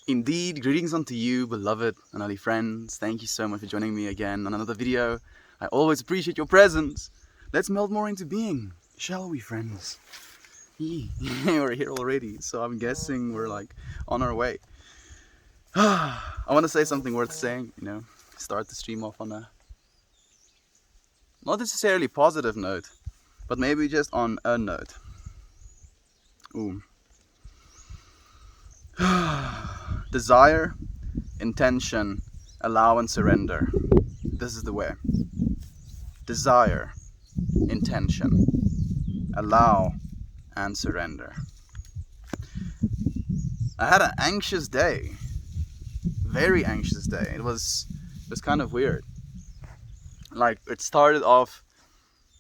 Indeed, greetings unto you, beloved and early friends. Thank you so much for joining me again on another video. I always appreciate your presence. Let's meld more into being, shall we, friends? We're here already, so I'm guessing we're like on our way. I want to say something worth saying, start the stream off on a not necessarily positive note, but maybe just on a note. Ooh. Desire, intention, allow and surrender. This is the way. Desire, intention, allow and surrender. I had an anxious day. Very anxious day. It was kind of weird. Like, it started off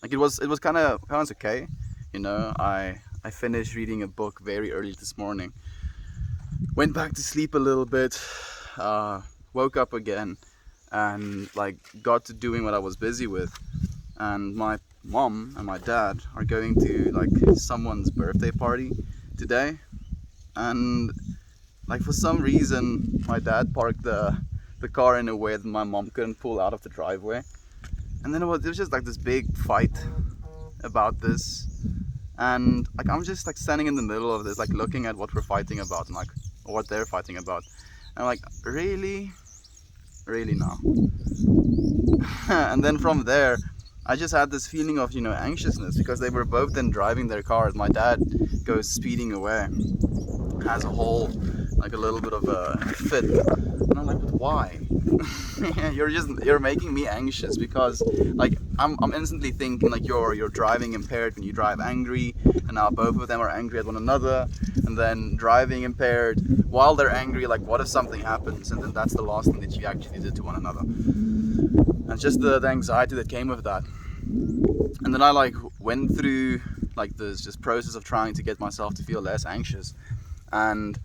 like it was kind of okay. I finished reading a book very early this morning. Went back to sleep a little bit, woke up again, and got to doing what I was busy with. And my mom and my dad are going to someone's birthday party today, and for some reason my dad parked the car in a way that my mom couldn't pull out of the driveway. And then it was just this big fight about this, and I'm just standing in the middle of this, looking at what we're fighting about and or what they're fighting about. And I'm really now. And then from there I just had this feeling of anxiousness, because they were both then driving their cars. My dad goes speeding away, has a whole a little bit of a fit, and I'm but why? you're making me anxious, because I'm instantly thinking you're driving impaired when you drive angry, and now both of them are angry at one another, and then driving impaired while they're angry, what if something happens, and then that's the last thing that you actually did to one another. And just the anxiety that came with that. And then I went through this just process of trying to get myself to feel less anxious. And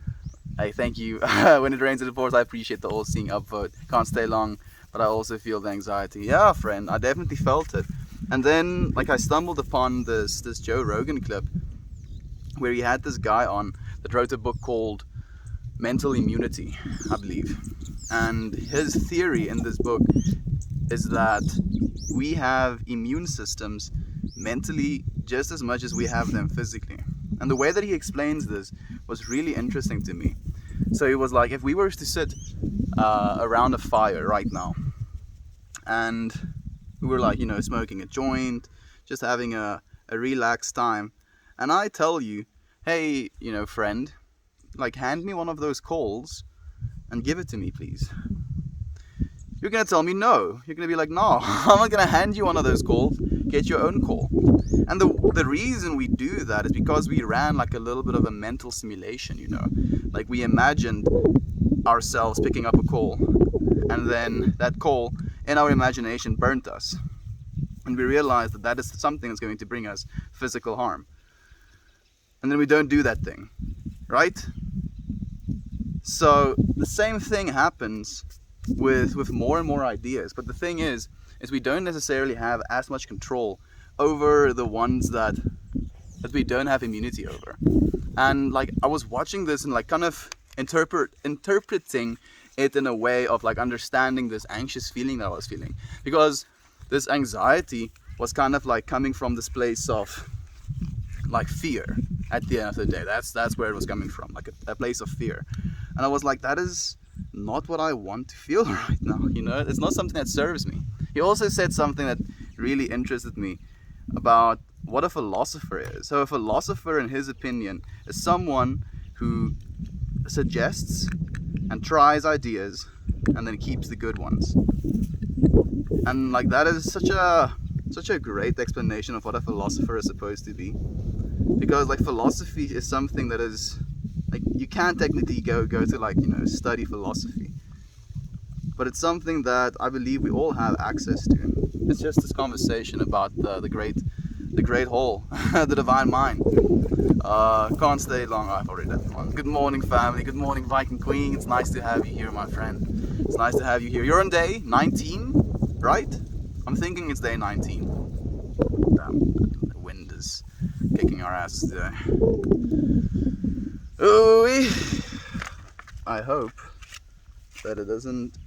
hey, thank you. When it rains, it pours. I appreciate the all-seeing upvote. Can't stay long, but I also feel the anxiety. Yeah, friend, I definitely felt it. And then I stumbled upon this Joe Rogan clip where he had this guy on that wrote a book called Mental Immunity, I believe. And his theory in this book is that we have immune systems mentally just as much as we have them physically. And the way that he explains this was really interesting to me. So it was if we were to sit around a fire right now, and we were smoking a joint, just having a relaxed time, and I tell you, hey, friend, hand me one of those coals and give it to me, please. You're gonna tell me no. You're gonna be no, I'm not gonna hand you one of those calls. Get your own call. And the reason we do that is because we ran a little bit of a mental simulation, we imagined ourselves picking up a call, and then that call in our imagination burnt us, and we realized that is something that's going to bring us physical harm, and then we don't do that thing, right? So the same thing happens with more and more ideas, but the thing is we don't necessarily have as much control over the ones that we don't have immunity over. And I was watching this and kind of interpreting it in a way of understanding this anxious feeling that I was feeling, because this anxiety was kind of coming from this place of fear. At the end of the day, that's where it was coming from, a place of fear. And I was that is not what I want to feel right now, it's not something that serves me. He also said something that really interested me about what a philosopher is. So a philosopher, in his opinion, is someone who suggests and tries ideas and then keeps the good ones. And that is such a great explanation of what a philosopher is supposed to be. Because philosophy is something that is you can't technically go to study philosophy, but it's something that I believe we all have access to. It's just this conversation about the great whole, the divine mind. Can't stay long. I've already left one. Good morning, family. Good morning, Viking Queen. It's nice to have you here, my friend. It's nice to have you here. You're on day 19, right? I'm thinking it's day 19. Damn, the wind is kicking our asses today. Ooh, I hope that it doesn't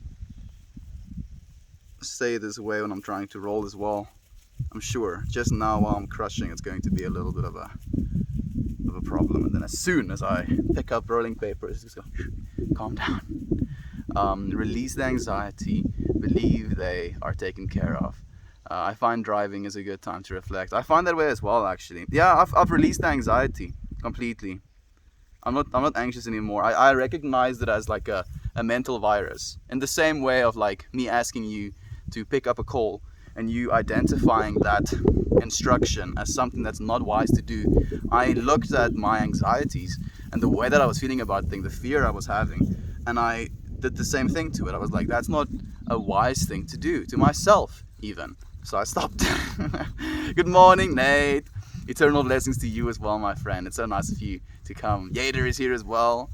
stay this way when I'm trying to roll as well. I'm sure just now while I'm crushing, it's going to be a little bit of a problem, and then as soon as I pick up rolling paper, it's just go calm down. Release the anxiety, believe they are taken care of. I find driving is a good time to reflect. I find that way as well, actually. Yeah, I've released the anxiety completely. I'm not anxious anymore. I recognize it as like a mental virus, in the same way of like me asking you to pick up a call and you identifying that instruction as something that's not wise to do. I looked at my anxieties and the way that I was feeling about things, the fear I was having, and I did the same thing to it. I was like, that's not a wise thing to do to myself even. So I stopped. Good morning, Nate. Eternal blessings to you as well, my friend. It's so nice of you to come. Yader is here as well.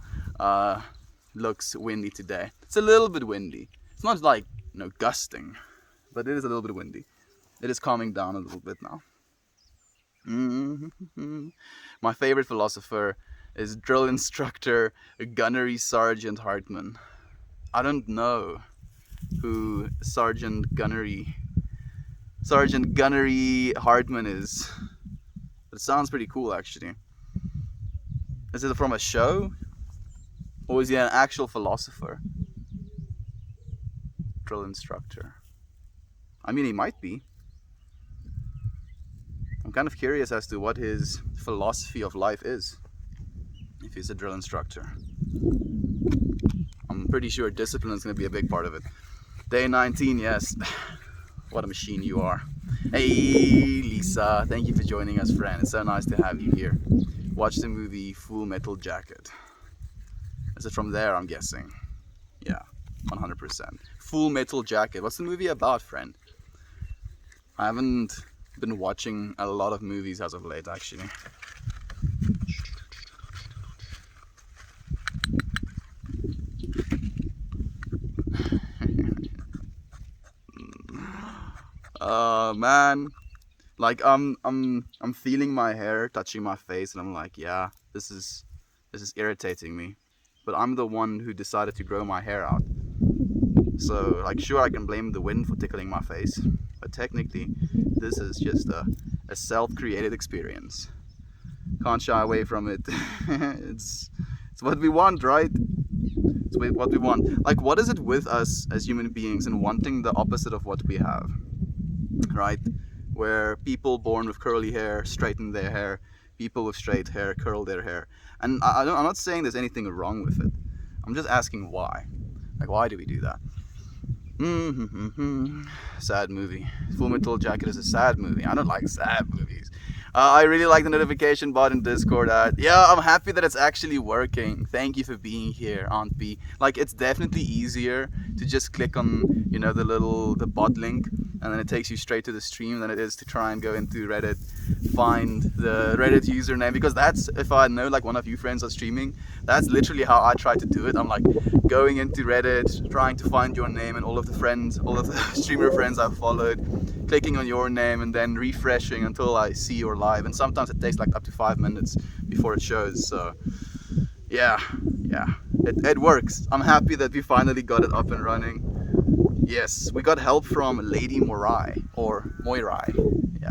Looks windy today. It's a little bit windy. It's not like, gusting, but it is a little bit windy. It is calming down a little bit now. My favorite philosopher is drill instructor Gunnery Sergeant Hartman. I don't know who Sergeant Gunnery Hartman is. It sounds pretty cool, actually. Is it from a show? Or is he an actual philosopher? Drill instructor. I mean, he might be. I'm kind of curious as to what his philosophy of life is, if he's a drill instructor. I'm pretty sure discipline is going to be a big part of it. Day 19, yes. What a machine you are. Hey, Lisa. Thank you for joining us, friend. It's so nice to have you here. Watch the movie Full Metal Jacket. Is it from there, I'm guessing? Yeah, 100%. Full Metal Jacket. What's the movie about, friend? I haven't been watching a lot of movies as of late, actually. Man, like I'm feeling my hair touching my face, and I'm like, yeah, this is irritating me. But I'm the one who decided to grow my hair out. So, like, sure, I can blame the wind for tickling my face, but technically, this is just a self-created experience. Can't shy away from it. It's what we want, right? It's what we want. Like, what is it with us as human beings and wanting the opposite of what we have, right? Where people born with curly hair straighten their hair, people with straight hair curl their hair. And I'm not saying there's anything wrong with it. I'm just asking why. Like, why do we do that? Sad movie. Full Metal Jacket is a sad movie. I don't like sad movies. I really like the notification bot in Discord. Yeah, I'm happy that it's actually working. Thank you for being here, Aunt B. Like, it's definitely easier to just click on, the bot link, and then it takes you straight to the stream than it is to try and go into Reddit, find the Reddit username, because that's, if I know like one of you friends are streaming, that's literally how I try to do it. I'm like going into Reddit, trying to find your name and all of the streamer friends I've followed, clicking on your name and then refreshing until I see your live, and sometimes it takes like up to 5 minutes before it shows. So yeah, it works. I'm happy that we finally got it up and running. Yes, we got help from Lady Morai, or Moirai. Yeah,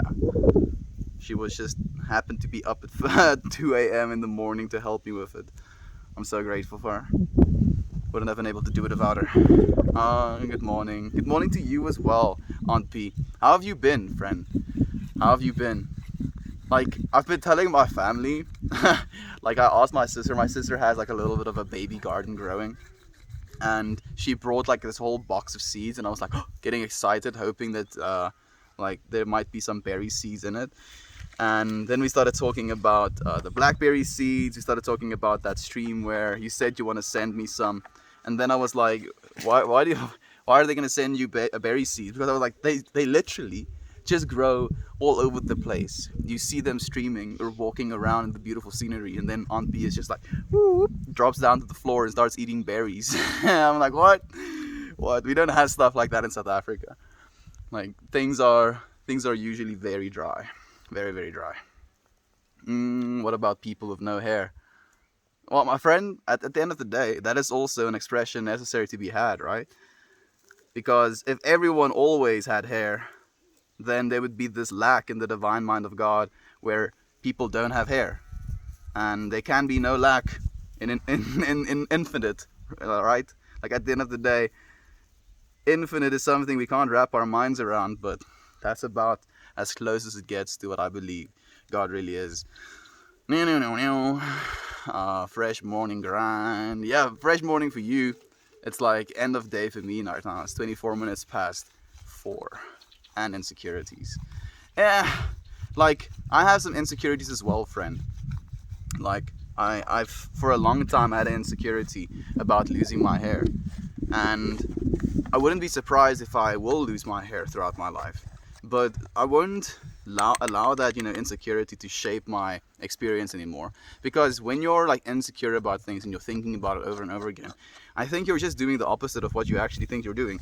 she was just happened to be up at 2 a.m. in the morning to help me with it. I'm so grateful for her. Wouldn't have been able to do it without her. Good morning. Good morning to you as well, Aunt P. How have you been, friend? How have you been? Like, I've been telling my family, like I asked my sister has like a little bit of a baby garden growing, and she brought like this whole box of seeds, and I was like getting excited, hoping that like there might be some berry seeds in it. And then we started talking about the blackberry seeds. We started talking about that stream where you said you want to send me some, and then I was like, why are they gonna send you berry seeds? Because I was like, they literally just grow all over the place. You see them streaming or walking around in the beautiful scenery, and then Aunt B is just like, whoop, drops down to the floor and starts eating berries. I'm like, what? We don't have stuff like that in South Africa. Like, things are usually very dry, very, very dry. What about people with no hair? Well, my friend, at the end of the day, that is also an expression necessary to be had, right? Because if everyone always had hair, then there would be this lack in the divine mind of God where people don't have hair. And there can be no lack in infinite, right? Like at the end of the day, infinite is something we can't wrap our minds around, but that's about as close as it gets to what I believe God really is. Fresh morning grind. Yeah, fresh morning for you. It's like end of day for me right now. It's 24 minutes past 4. And insecurities. Yeah, like I have some insecurities as well, friend. Like I've for a long time had an insecurity about losing my hair, and I wouldn't be surprised if I will lose my hair throughout my life, but I won't allow that insecurity to shape my experience anymore. Because when you're like insecure about things and you're thinking about it over and over again, I think you're just doing the opposite of what you actually think you're doing.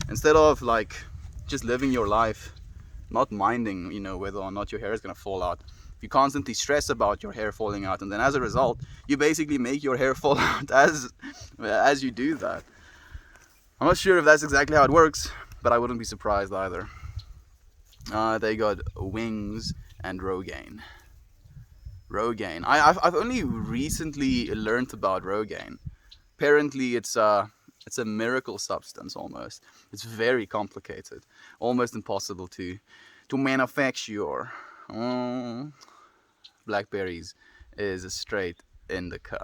Instead of like just living your life, not minding whether or not your hair is gonna fall out, you constantly stress about your hair falling out, and then as a result you basically make your hair fall out as you do that. I'm not sure if that's exactly how it works, but I wouldn't be surprised either. They got Wings and Rogaine. I've only recently learned about Rogaine. Apparently it's a miracle substance almost. It's very complicated, almost impossible to manufacture. Blackberries is a straight indica.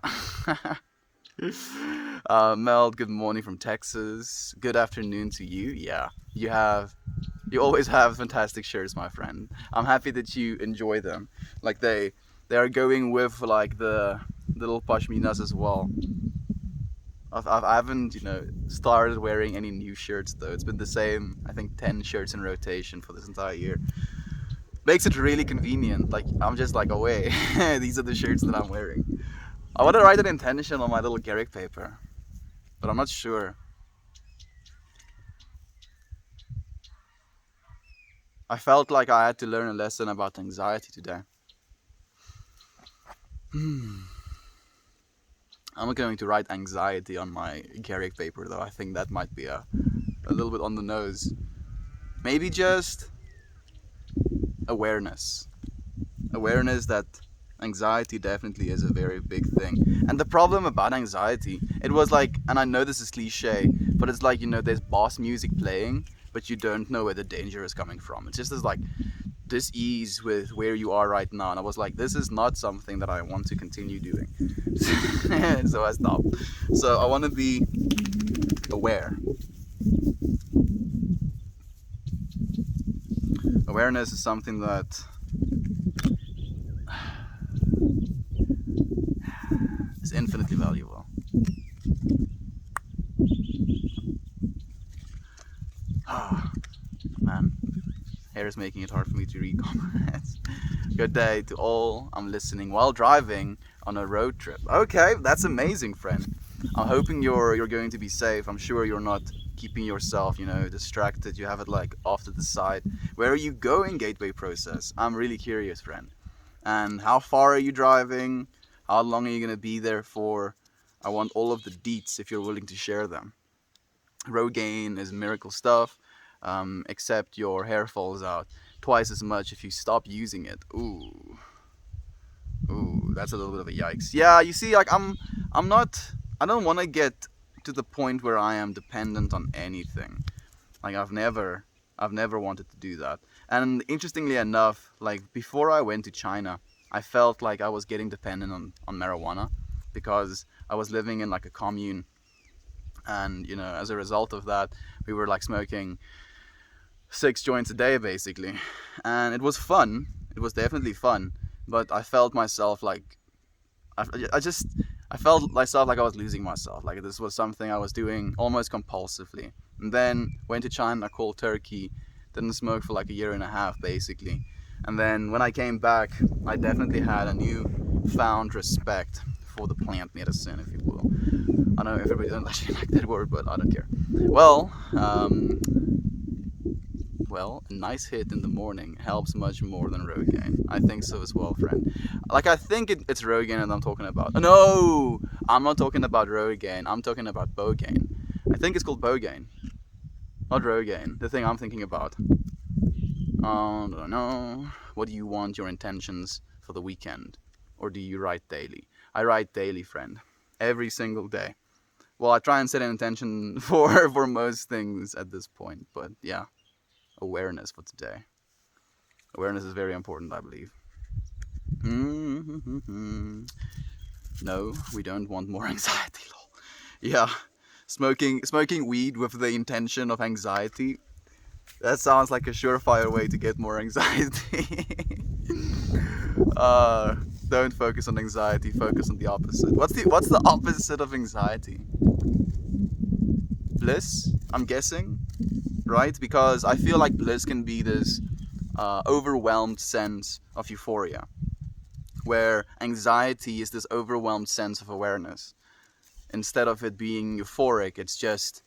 Mel, good morning from Texas. Good afternoon to you. Yeah, you always have fantastic shirts, my friend. I'm happy that you enjoy them. Like they are going with like the little pashminas as well. I haven't started wearing any new shirts though. It's been the same, I think, 10 shirts in rotation for this entire year. Makes it really convenient. Like I'm just like, away. These are the shirts that I'm wearing. I want to write an intention on my little Garrick paper, but I'm not sure. I felt like I had to learn a lesson about anxiety today. I'm not going to write anxiety on my Garrick paper though. I think that might be a little bit on the nose. Maybe just awareness. Awareness that anxiety definitely is a very big thing. And the problem about anxiety, it was like, and I know this is cliche, but it's like, there's boss music playing, but you don't know where the danger is coming from. It's just this like dis-ease with where you are right now. And I was like, this is not something that I want to continue doing. So I stopped. So I want to be aware. Awareness is something that is infinitely valuable. Man, hair is making it hard for me to read comments. Good day to all. I'm listening while driving on a road trip. Okay, that's amazing, friend. I'm hoping you're going to be safe. I'm sure you're not keeping yourself, distracted. You have it like off to the side. Where are you going, Gateway Process? I'm really curious, friend. And how far are you driving? How long are you gonna be there for? I want all of the deets if you're willing to share them. Rogaine is miracle stuff, except your hair falls out twice as much if you stop using it. Ooh, that's a little bit of a yikes. Yeah, you see, like I don't want to get to the point where I am dependent on anything. Like I've never wanted to do that. And interestingly enough, like before I went to China, I felt like I was getting dependent on marijuana because I was living in like a commune, and as a result of that, we were like smoking 6 joints a day basically, and it was fun. It was definitely fun, but I felt myself like I felt myself like I was losing myself. Like this was something I was doing almost compulsively. And then went to China cold turkey, didn't smoke for like a year and a half basically. And then when I came back, I definitely had a newfound respect for the plant medicine, if you will. I know everybody doesn't actually like that word, but I don't care. Well, well, a nice hit in the morning helps much more than Rogaine. I think so as well, friend. Like, I think it's Rogaine that I'm talking about. No! I'm not talking about Rogaine. I'm talking about Bogaine. I think it's called Bogaine. Not Rogaine. The thing I'm thinking about. I don't know. What do you want your intentions for the weekend? Or do you write daily? I write daily, friend. Every single day. Well, I try and set an intention for most things at this point. But yeah, awareness for today. Awareness is very important, I believe. No, we don't want more anxiety. Yeah, smoking weed with the intention of anxiety. That sounds like a surefire way to get more anxiety. Don't focus on anxiety. Focus on the opposite. What's the opposite of anxiety? Bliss, I'm guessing, right? Because I feel like bliss can be this overwhelmed sense of euphoria, where anxiety is this overwhelmed sense of awareness. Instead of it being euphoric, it's just,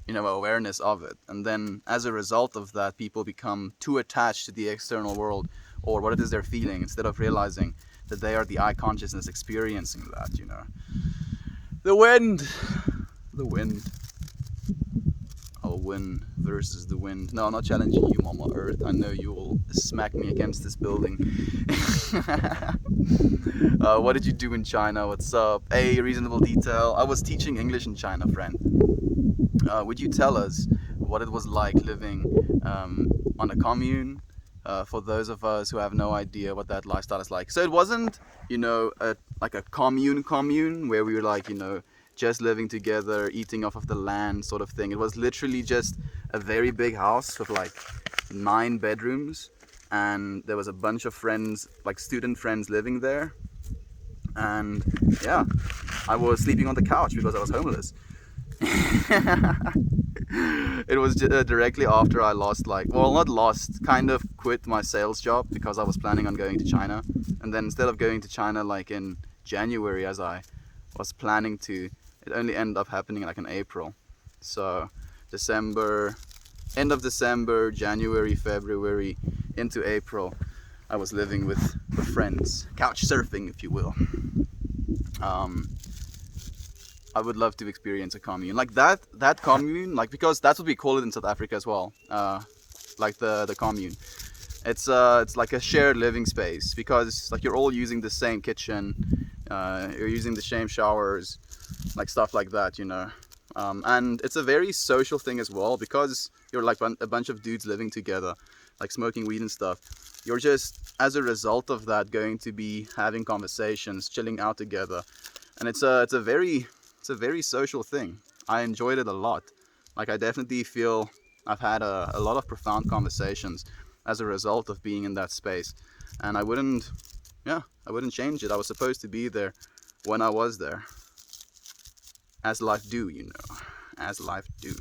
awareness of it. And then as a result of that, people become too attached to the external world or what it is they're feeling, instead of realizing that they are the I consciousness experiencing that, The wind. I'll win versus the wind. No, I'm not challenging you, Mama Earth. I know you will smack me against this building. What did you do in China? What's up? Hey, reasonable detail. I was teaching English in China, friend. Would you tell us what it was like living on a commune? For those of us who have no idea what that lifestyle is like. So it wasn't, like a commune where we were like, just living together, eating off of the land sort of thing. It was literally just a very big house with like 9 bedrooms, and there was a bunch of friends, like student friends, living there. And yeah, I was sleeping on the couch because I was homeless. It was directly after I kind of quit my sales job because I was planning on going to China. And then instead of going to China like in January as I was planning to, it only ended up happening like in April. So end of December, January, February, into April, I was living with friends, couch surfing if you will. I would love to experience a commune like that commune, like, because that's what we call it in South Africa as well, like the commune. It's like a shared living space, because like you're all using the same kitchen, you're using the same showers, like stuff like that, and it's a very social thing as well, because you're like a bunch of dudes living together, like smoking weed and stuff. You're just, as a result of that, going to be having conversations, chilling out together, and it's a very social thing. I enjoyed it a lot. Like, I definitely feel I've had a lot of profound conversations as a result of being in that space, and I wouldn't change it. I was supposed to be there when I was there, as life do, as life do.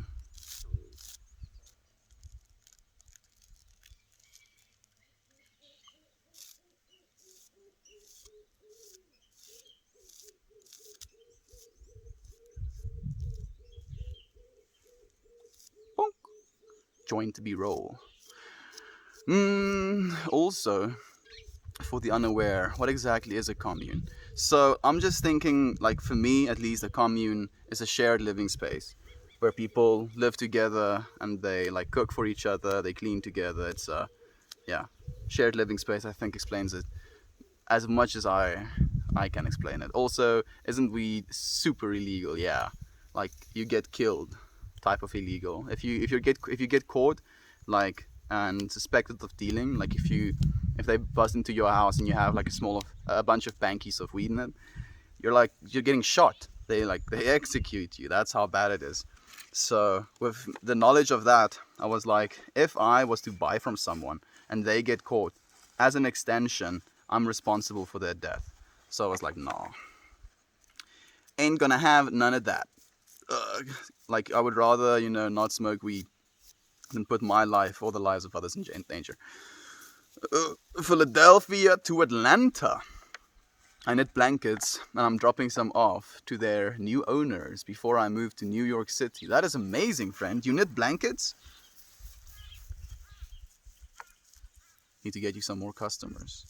Bonk. Joint B-roll. Also, for the unaware, what exactly is a commune? So I'm just thinking, like, for me at least, a commune is a shared living space where people live together and they like cook for each other, they clean together. It's shared living space, I think, explains it as much as I can explain it. Also, isn't weed super illegal? Yeah, like, you get killed type of illegal if you get caught, like, and suspected of dealing. Like, if they bust into your house and you have like a bunch of bankies of weed in it, you're getting shot. They execute you. That's how bad it is. So with the knowledge of that, I was like, if I was to buy from someone and they get caught, as an extension, I'm responsible for their death. So I was like, no, ain't gonna have none of that. Like, I would rather, not smoke weed than put my life or the lives of others in danger. Philadelphia to Atlanta. I knit blankets and I'm dropping some off to their new owners before I move to New York City. That is amazing, friend. You knit blankets? Need to get you some more customers.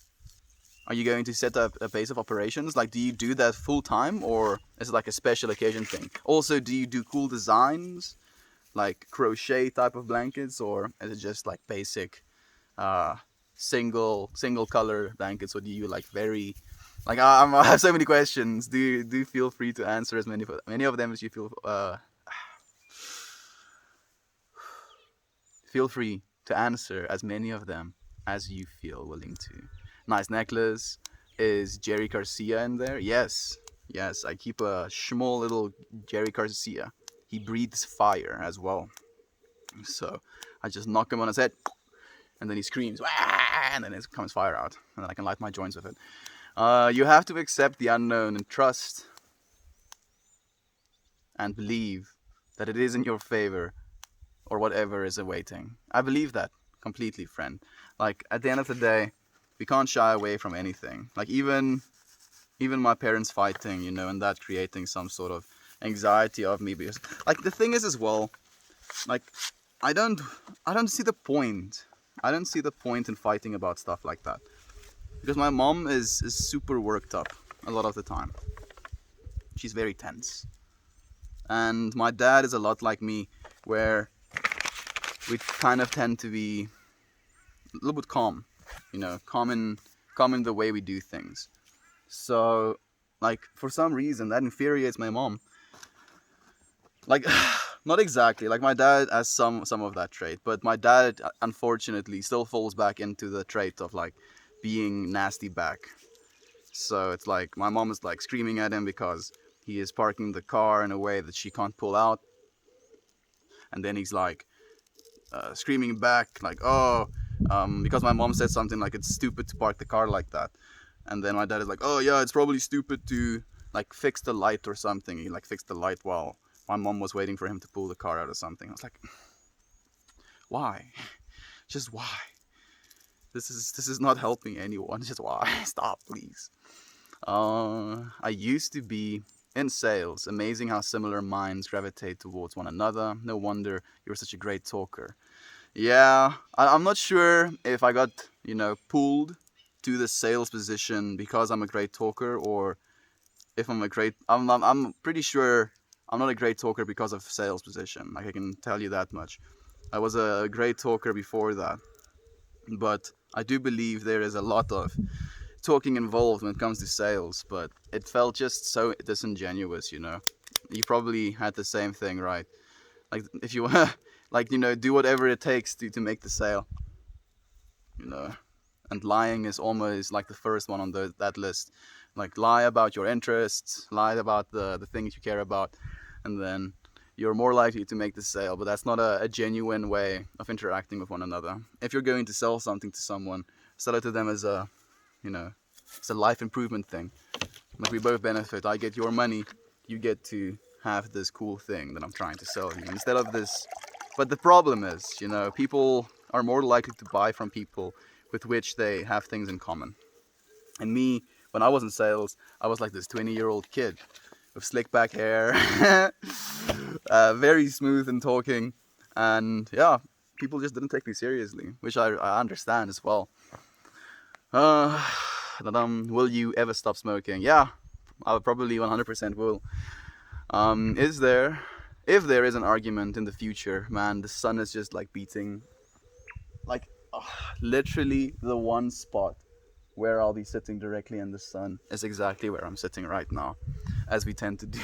Are you going to set up a base of operations? Like, do you do that full time, or is it like a special occasion thing? Also, do you do cool designs, like crochet type of blankets, or is it just like basic, uh, single color blankets, or do you like very, like I have so many questions. Do feel free to answer as many of them as you feel. Feel free to answer as many of them as you feel willing to. Nice necklace. Is Jerry Garcia in there? Yes. Yes, I keep a small little Jerry Garcia. He breathes fire as well. So I just knock him on his head, and then he screams, "Wah!" And then it comes fire out. And then I can light my joints with it. You have to accept the unknown and trust and believe that it is in your favor or whatever is awaiting. I believe that completely, friend. Like, at the end of the day, we can't shy away from anything. Like, even my parents fighting, and that creating some sort of anxiety of me, because, like, the thing is as well, like, I don't see the point. I don't see the point in fighting about stuff like that, because my mom is super worked up a lot of the time. She's very tense, and my dad is a lot like me, where we kind of tend to be a little bit calm, calm in the way we do things. So, like, for some reason that infuriates my mom. Like, not exactly. Like, my dad has some of that trait, but my dad, unfortunately, still falls back into the trait of, like, being nasty back. So it's like my mom is like screaming at him because he is parking the car in a way that she can't pull out, and then he's like screaming back like, "Oh," because my mom said something like, "It's stupid to park the car like that," and then my dad is like, "Oh yeah, it's probably stupid to like fix the light or something." He like fixed the light while my mom was waiting for him to pull the car out or something. I was like, why? Just why? This is not helping anyone. Just why? Stop, please. I used to be in sales. Amazing how similar minds gravitate towards one another. No wonder you're such a great talker. Yeah, I'm not sure if I got, pulled to the sales position because I'm a great talker, or if I'm pretty sure I'm not a great talker because of sales position. Like, I can tell you that much. I was a great talker before that, but I do believe there is a lot of talking involved when it comes to sales, but it felt just so disingenuous, You probably had the same thing, right? Like, if you like, do whatever it takes to make the sale, and lying is almost like the first one on that list. Like, lie about your interests, lie about the things you care about, and then you're more likely to make the sale. But that's not a genuine way of interacting with one another. If you're going to sell something to someone, sell it to them as a, it's a life improvement thing. Like, we both benefit. I get your money, you get to have this cool thing that I'm trying to sell you, instead of this. But the problem is, people are more likely to buy from people with which they have things in common. And me, when I was in sales, I was like this 20-year-old kid with slick back hair, very smooth in talking, and yeah, people just didn't take me seriously, which I understand as well. Will you ever stop smoking? Yeah, I probably 100% will. If there is an argument in the future, man, the sun is just like beating, like, literally the one spot where I'll be sitting directly in the sun is exactly where I'm sitting right now, as we tend to do.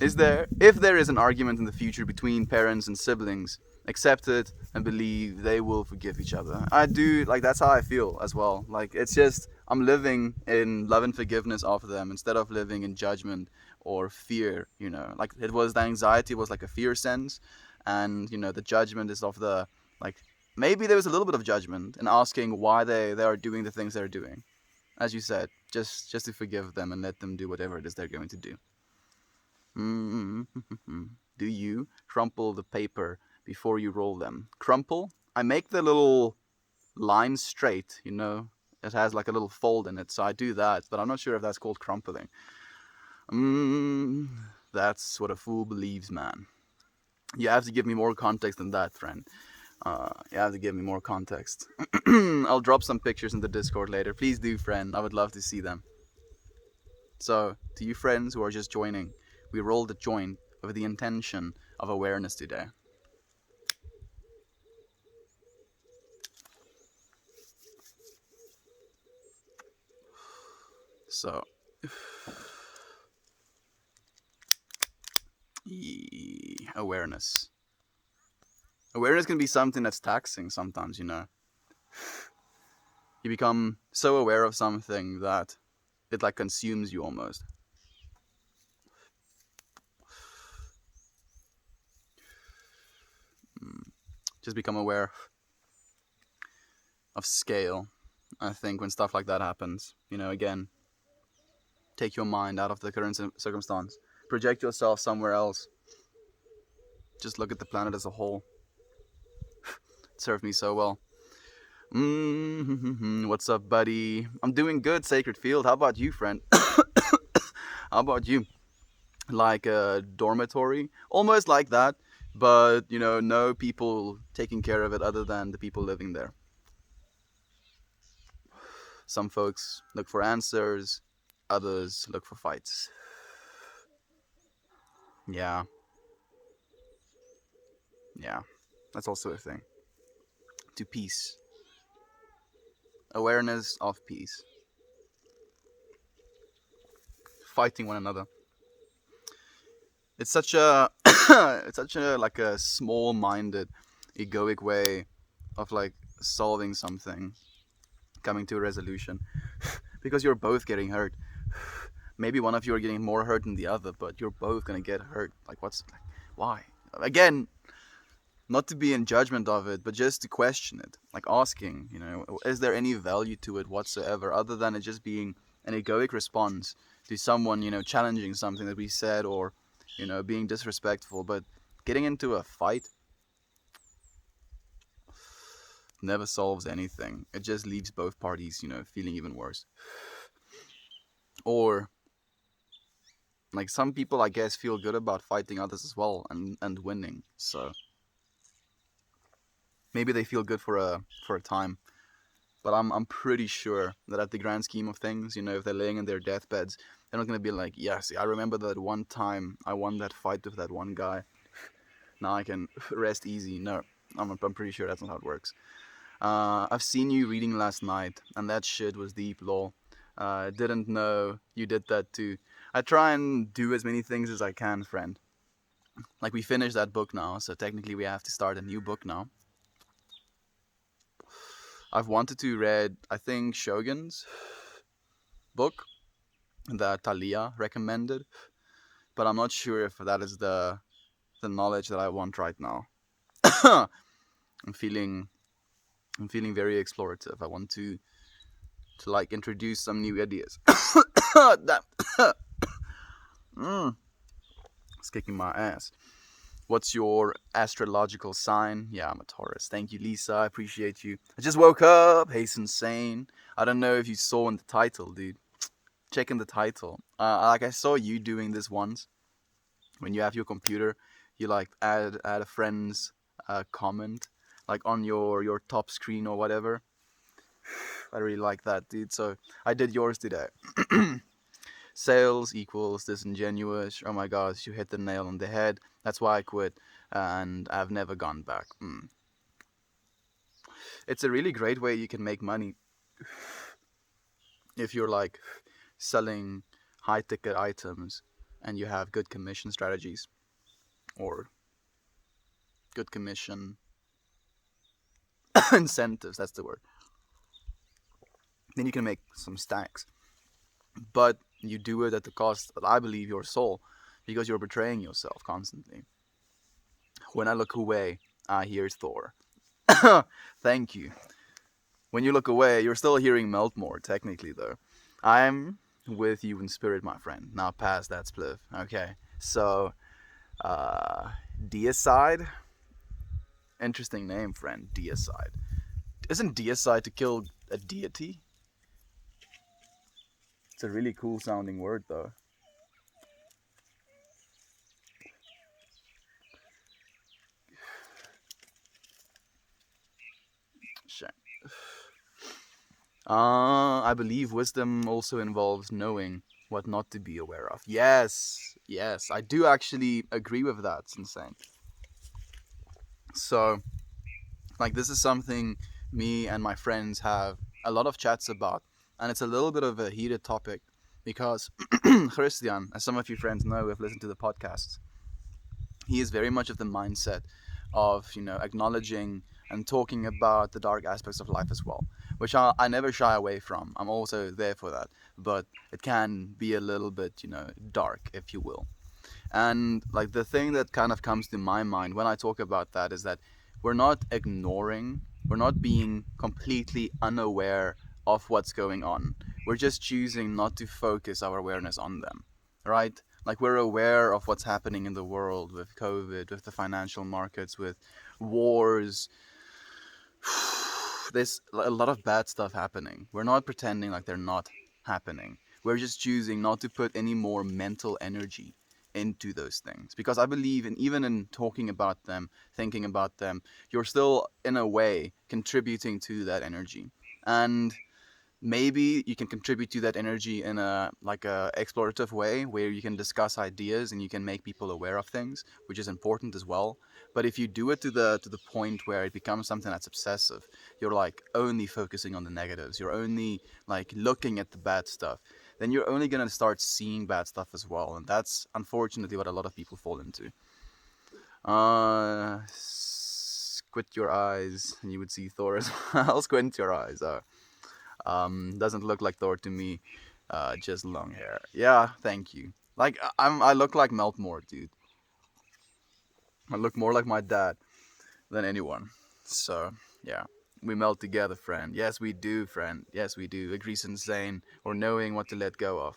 If there is an argument in the future between parents and siblings, accept it and believe they will forgive each other. I do, like, that's how I feel as well. Like, it's just, I'm living in love and forgiveness of them instead of living in judgment or fear, Like, the anxiety was like a fear sense, and, the judgment is of the, like, maybe there was a little bit of judgment in asking why they are doing the things they're doing. As you said, just to forgive them and let them do whatever it is they're going to do. Do you crumple the paper before you roll them? Crumple? I make the little line straight, It has like a little fold in it, so I do that, but I'm not sure if that's called crumpling. That's what a fool believes, man. You have to give me more context than that, friend. You have to give me more context. I'll drop some pictures in the Discord later. Please do, friend. I would love to see them. So, to you friends who are just joining, we rolled a joint with the intention of awareness today. So, awareness. Awareness can be something that's taxing sometimes, you know. You become so aware of something that it like consumes you almost. Just become aware of scale. I think when stuff like that happens, you know, again, take your mind out of the current circumstance, project yourself somewhere else. Just look at the planet as a whole. It served me so well. What's up, buddy? I'm doing good, Sacred Field. How about you, friend? How about you? Like a dormitory? Almost like that, but, you know, no people taking care of it other than the people living there. Some folks look for answers, others look for fights. Yeah. Yeah. That's also a thing. To peace. Awareness of peace. Fighting one another. It's such a it's such a like a small-minded, egoic way of like solving something, coming to a resolution, because you're both getting hurt. Maybe one of you are getting more hurt than the other, but you're both gonna get hurt. Like, why? Again, not to be in judgment of it, but just to question it, like asking, you know, is there any value to it whatsoever, other than it just being an egoic response to someone, you know, challenging something that we said, or, you know, being disrespectful. But getting into a fight never solves anything. It just leaves both parties, you know, feeling even worse. Or, like, some people, I guess, feel good about fighting others as well and winning. So maybe they feel good for a time. But I'm pretty sure that at the grand scheme of things, you know, if they're laying in their deathbeds, they're not going to be like, yes, I remember that one time I won that fight with that one guy. Now I can rest easy. No, I'm pretty sure that's not how it works. I've seen you reading last night, and that shit was deep, lol. Didn't know you did that too. I try and do as many things as I can, friend. Like, we finished that book now, so technically we have to start a new book now. I've wanted to read, I think, Shogun's book that Talia recommended, but I'm not sure if that is the knowledge that I want right now. I'm feeling very explorative. I want to like introduce some new ideas. It's kicking my ass. What's your astrological sign? Yeah, I'm a Taurus. Thank you, Lisa. I appreciate you. I just woke up. Hey, insane. I don't know if you saw in the title, dude. Check in the title. Like, I saw you doing this once. When you have your computer, you like add a friend's comment, like on your top screen or whatever. I really like that, dude. So I did yours today. Sales equals disingenuous. Oh my gosh, you hit the nail on the head. That's why I quit, and I've never gone back. It's a really great way you can make money if you're like selling high ticket items and you have good commission strategies, or good commission incentives. That's the word. Then you can make some stacks. But you do it at the cost of, I believe, your soul, because you're betraying yourself constantly. When I look away, I hear Thor. Thank you. When you look away, you're still hearing Meltmore, technically, though. I'm with you in spirit, my friend. Now past that spliff. Okay. So, deicide? Interesting name, friend. Deicide. Isn't deicide to kill a deity? It's a really cool sounding word, though. I believe wisdom also involves knowing what not to be aware of. Yes, yes, I do actually agree with that, Sensei. So, like, this is something me and my friends have a lot of chats about, and it's a little bit of a heated topic because Christian, as some of you friends know who have listened to the podcasts, he is very much of the mindset of, acknowledging and talking about the dark aspects of life as well, which I never shy away from. I'm also there for that, but it can be a little bit, dark, if you will. And like the thing that kind of comes to my mind when I talk about that is that we're not ignoring, we're not being completely unaware of what's going on. We're just choosing not to focus our awareness on them, right? Like we're aware of what's happening in the world with COVID, with the financial markets, with wars. There's a lot of bad stuff happening. We're not pretending like they're not happening. We're just choosing not to put any more mental energy into those things, because I believe in, even in talking about them, thinking about them, you're still in a way contributing to that energy. And maybe you can contribute to that energy in a explorative way where you can discuss ideas and you can make people aware of things, which is important as well. But if you do it to the point where it becomes something that's obsessive, you're like only focusing on the negatives, you're only like looking at the bad stuff, then you're only going to start seeing bad stuff as well, and that's unfortunately what a lot of people fall into. Squint your eyes and you would see Thor as well. Squint your eyes. Doesn't look like Thor to me. Just long hair. Yeah, thank you. Like I look like Meltmore, dude. I look more like my dad than anyone. So yeah, we melt together, friend. Yes, we do, friend. Yes, we do. Agrees insane, or knowing what to let go of.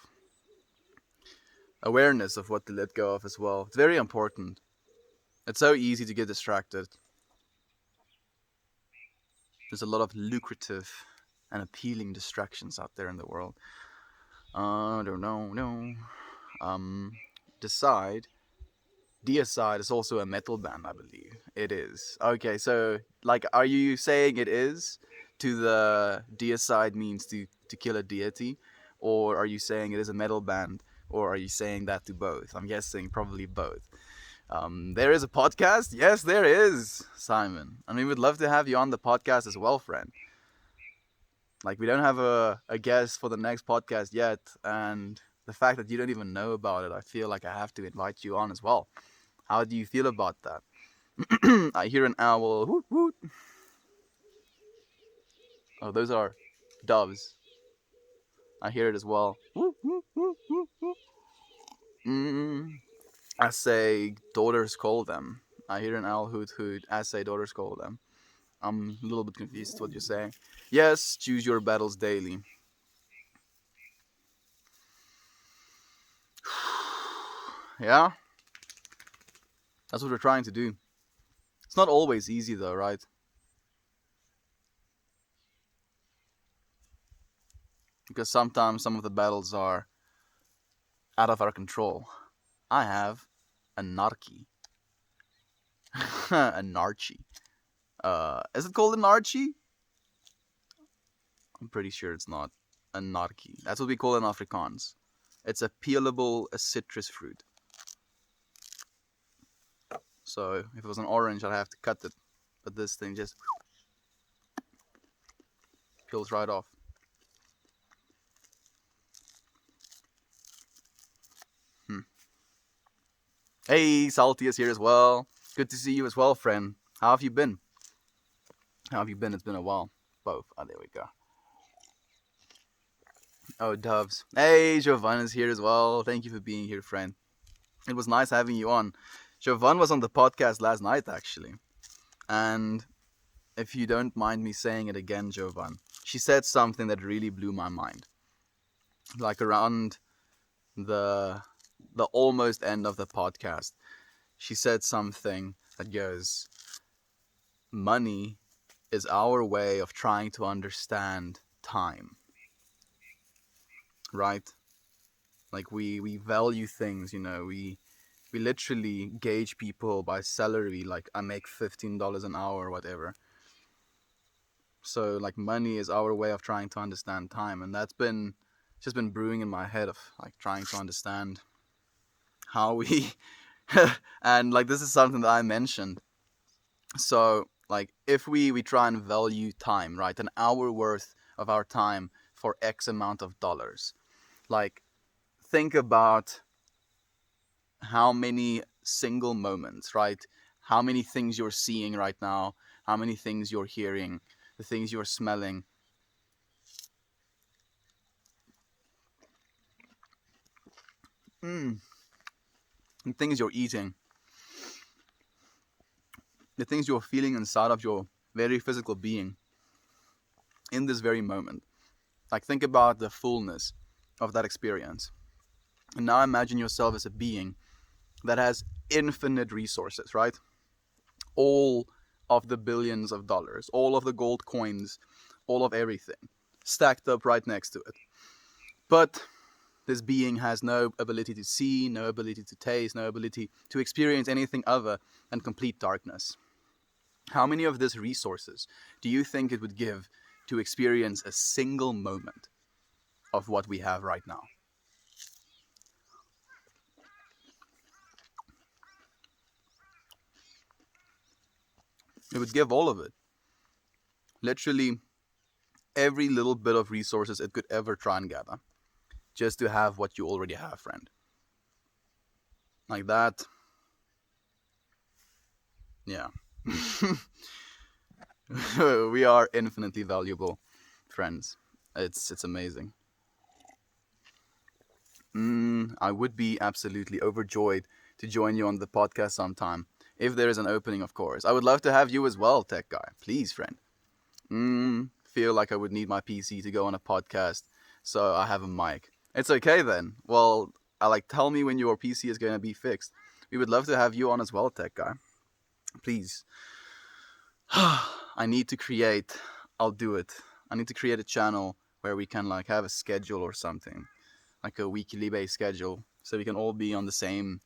Awareness of what to let go of as well. It's very important. It's so easy to get distracted. There's a lot of lucrative and appealing distractions out there in the world. I don't know, no. Um, Decide. Deicide is also a metal band, I believe. It is. Okay, so, like, are you saying it is to the deicide means to kill a deity? Or are you saying it is a metal band? Or are you saying that to both? I'm guessing probably both. There is a podcast? Yes, there is, Simon. And we would love to have you on the podcast as well, friend. Like, we don't have a guest for the next podcast yet, and the fact that you don't even know about it, I feel like I have to invite you on as well. How do you feel about that? I hear an owl. Hoot, hoot. Oh, those are doves. I hear it as well. Hoot, hoot, hoot, hoot, hoot. I say daughters call them. I hear an owl hoot hoot. I say daughters call them. I'm a little bit confused what you're saying. Yes, choose your battles daily. Yeah, that's what we're trying to do. It's not always easy though, right? Because sometimes some of the battles are out of our control. I have anarchy. Anarchy. Is it called anarchy? I'm pretty sure it's not. Anarchy. That's what we call it in Afrikaans. It's a peelable a citrus fruit. So if it was an orange, I'd have to cut it. But this thing just peels right off. Hey, Salty is here as well. Good to see you as well, friend. How have you been? How have you been? It's been a while. Both. Oh, there we go. Oh, doves. Hey, Jovan is here as well. Thank you for being here, friend. It was nice having you on. Jovan was on the podcast last night, actually. And if you don't mind me saying it again, Jovan, she said something that really blew my mind. Like around the almost end of the podcast, she said something that goes, money is our way of trying to understand time. Right? Like we value things, we literally gauge people by salary, like I make $15 an hour or whatever. So like money is our way of trying to understand time, and that's been just been brewing in my head of like trying to understand how we and like this is something that I mentioned. So like if we try and value time, right, an hour worth of our time for X amount of dollars, like think about how many single moments, right? How many things you're seeing right now, how many things you're hearing, the things you're smelling, mm, the things you're eating, the things you're feeling inside of your very physical being in this very moment. Like think about the fullness of that experience. And now imagine yourself as a being that has infinite resources, right? All of the billions of dollars, all of the gold coins, all of everything stacked up right next to it. But this being has no ability to see, no ability to taste, no ability to experience anything other than complete darkness. How many of these resources do you think it would give to experience a single moment of what we have right now? It would give all of it. Literally every little bit of resources it could ever try and gather just to have what you already have, friend. Like that. Yeah. We are infinitely valuable friends. It's amazing. I would be absolutely overjoyed to join you on the podcast sometime. If there is an opening, of course. I would love to have you as well, tech guy. Please, friend. Feel like I would need my PC to go on a podcast, so I have a mic. It's okay then. Well, I like tell me when your PC is going to be fixed. We would love to have you on as well, tech guy. Please. I need to create. I'll do it. I need to create a channel where we can like have a schedule or something, like a weekly based schedule, so we can all be on the same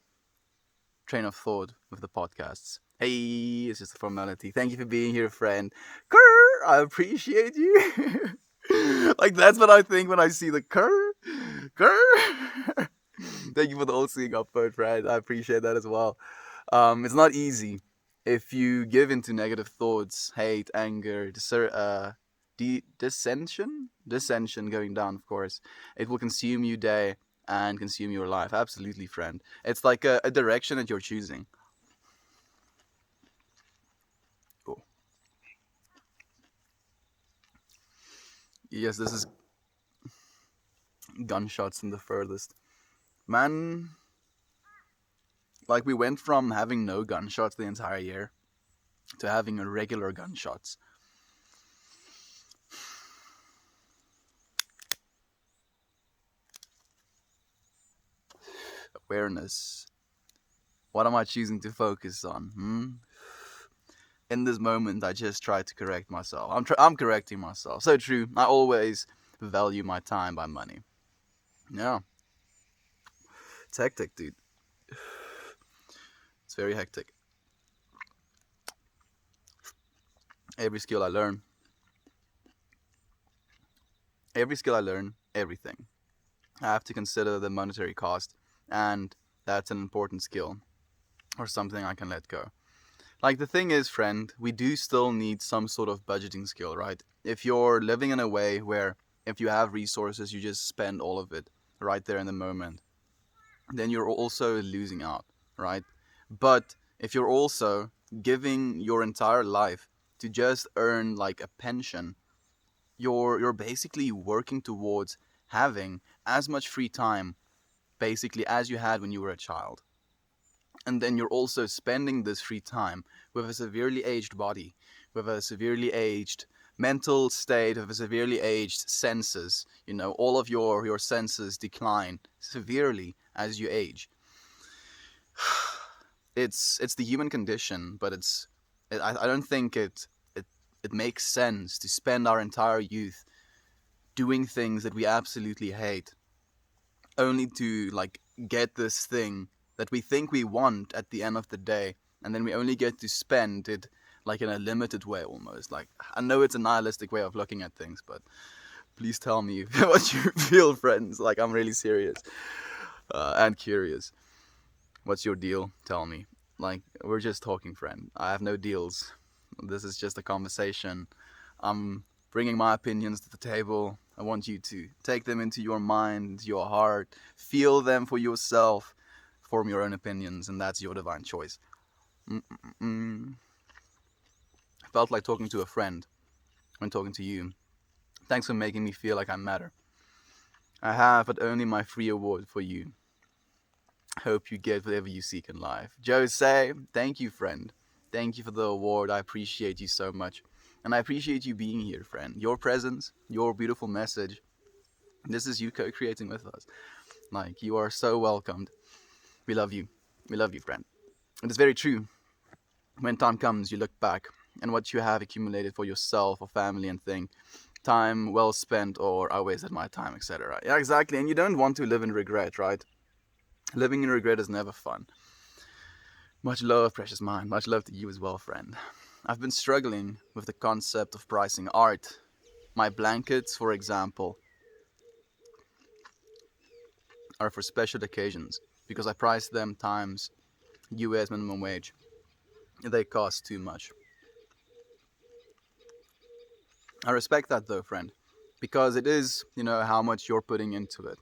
train of thought with the podcasts. Hey, it's just a formality. Thank you for being here, friend. Grr, I appreciate you. Like that's what I think when I see the grr, grr. Thank you for the old seeing upvote, friend. I appreciate that as well. It's not easy if you give into negative thoughts, hate, anger, dissension going down. Of course, it will consume you day and consume your life. Absolutely, friend. It's like a direction that you're choosing. Cool. Yes, this is gunshots in the furthest. Man, like we went from having no gunshots the entire year to having regular gunshots. Awareness. What am I choosing to focus on? In this moment, I just try to correct myself. I'm correcting myself. So true. I always value my time by money. Yeah. It's hectic, dude. It's very hectic. Every skill I learn, everything. I have to consider the monetary cost, and that's an important skill or something I can let go. Like the thing is, friend, we do still need some sort of budgeting skill, right? If you're living in a way where if you have resources, you just spend all of it right there in the moment, then you're also losing out, right? But if you're also giving your entire life to just earn like a pension, you're basically working towards having as much free time basically as you had when you were a child. And then you're also spending this free time with a severely aged body, with a severely aged mental state, with a severely aged senses. All of your senses decline severely as you age. It's the human condition, but I don't think it makes sense to spend our entire youth doing things that we absolutely hate, only to like get this thing that we think we want at the end of the day, and then we only get to spend it like in a limited way almost. Like, I know it's a nihilistic way of looking at things, but please tell me what you feel, friends. Like, I'm really serious and curious. What's your deal? Tell me. Like, we're just talking, friend. I have no deals. This is just a conversation. I'm bringing my opinions to the table. I want you to take them into your mind, your heart, feel them for yourself, form your own opinions, and that's your divine choice. Mm-mm-mm. I felt like talking to a friend when talking to you. Thanks for making me feel like I matter. I have but only my free award for you. Hope you get whatever you seek in life. Jose, thank you, friend. Thank you for the award. I appreciate you so much. And I appreciate you being here, friend. Your presence, your beautiful message. This is you co-creating with us. Like, you are so welcomed. We love you. We love you, friend. And it's very true. When time comes, you look back and what you have accumulated for yourself or family and think, time well spent, or I wasted my time, etc. Yeah, exactly. And you don't want to live in regret, right? Living in regret is never fun. Much love, precious mind. Much love to you as well, friend. I've been struggling with the concept of pricing art. My blankets, for example, are for special occasions because I price them times US minimum wage. They cost too much. I respect that though, friend, because it is, how much you're putting into it.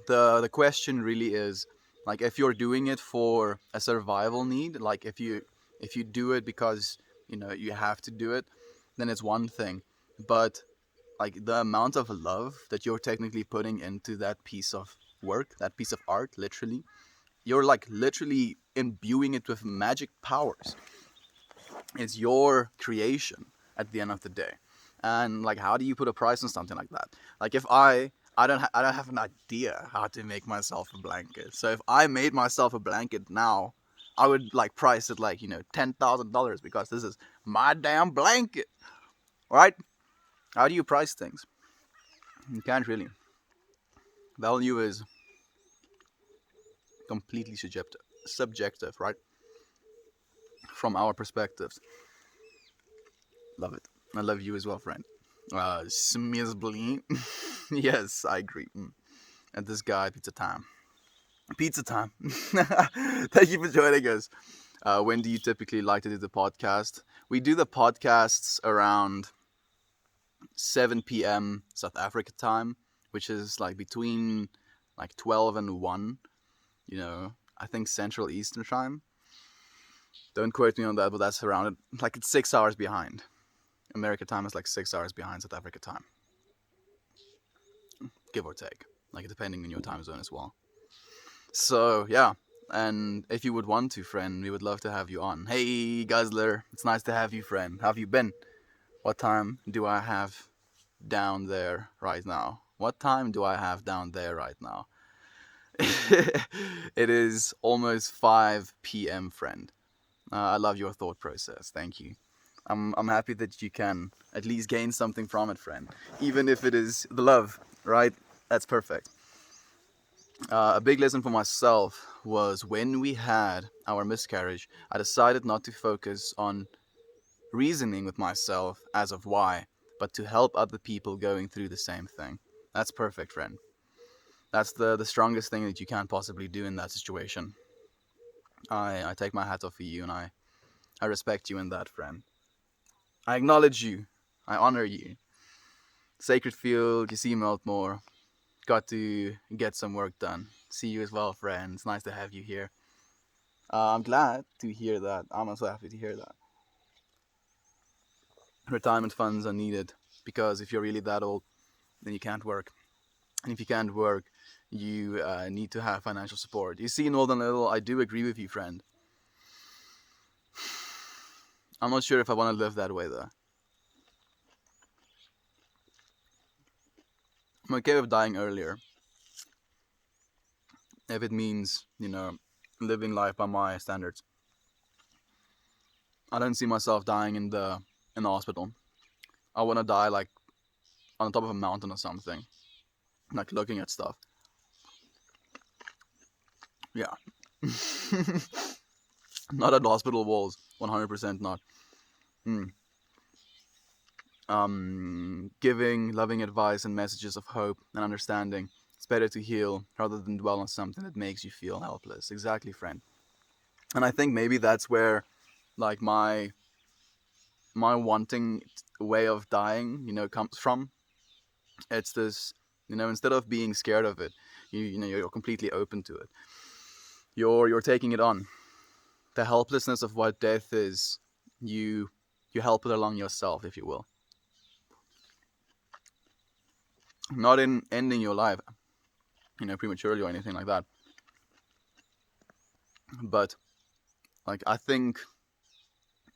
The question really is, like, if you're doing it for a survival need, like if you do it because you have to do it, then it's one thing. But like the amount of love that you're technically putting into that piece of work, that piece of art, literally, you're like literally imbuing it with magic powers. It's your creation at the end of the day. And like, how do you put a price on something like that? Like, if I don't have an idea how to make myself a blanket. So if I made myself a blanket now, I would like price it like $10,000 because this is my damn blanket, right? How do you price things? You can't really. Value is completely subjective, right? From our perspectives. Love it. I love you as well, friend. Smizbly. Yes, I agree. And this guy, pizza time. Pizza time. Thank you for joining us. When do you typically like to do the podcast? We do the podcasts around 7 p.m. South Africa time, which is like between like 12 and 1. I think Central Eastern time. Don't quote me on that, but that's around it. Like, it's 6 hours behind. America time is like 6 hours behind South Africa time, give or take, like depending on your time zone as well. So yeah, and if you would want to, friend, we would love to have you on. Hey Guzzler, it's nice to have you, friend. How have you been? What time do I have down there right now? What time do I have down there right now? It is almost 5 p.m., friend. I love your thought process. Thank you. I'm happy that you can at least gain something from it, friend. Even if it is the love, right? That's perfect. A big lesson for myself was when we had our miscarriage, I decided not to focus on reasoning with myself as of why, but to help other people going through the same thing. That's perfect, friend. That's the strongest thing that you can possibly do in that situation. I take my hat off for you, and I respect you in that, friend. I acknowledge you. I honor you. Sacred Field, you see Meltmore. Got to get some work done. See you as well, friend. It's nice to have you here. I'm glad to hear that. I'm also happy to hear that. Retirement funds are needed because if you're really that old, then you can't work. And if you can't work, you need to have financial support. You see, in Old and Little, I do agree with you, friend. I'm not sure if I want to live that way, though. I'm okay with dying earlier. If it means, living life by my standards. I don't see myself dying in the hospital. I want to die like on the top of a mountain or something, like looking at stuff. Yeah. Not at hospital walls, 100% not. Mm. Giving loving advice and messages of hope and understanding. It's better to heal rather than dwell on something that makes you feel helpless. Exactly, friend. And I think maybe that's where, like, my wanting way of dying, comes from. It's this, instead of being scared of it, you're completely open to it. You're taking it on. The helplessness of what death is, you you help it along yourself, if you will. Not in ending your life, prematurely or anything like that. But like, I think,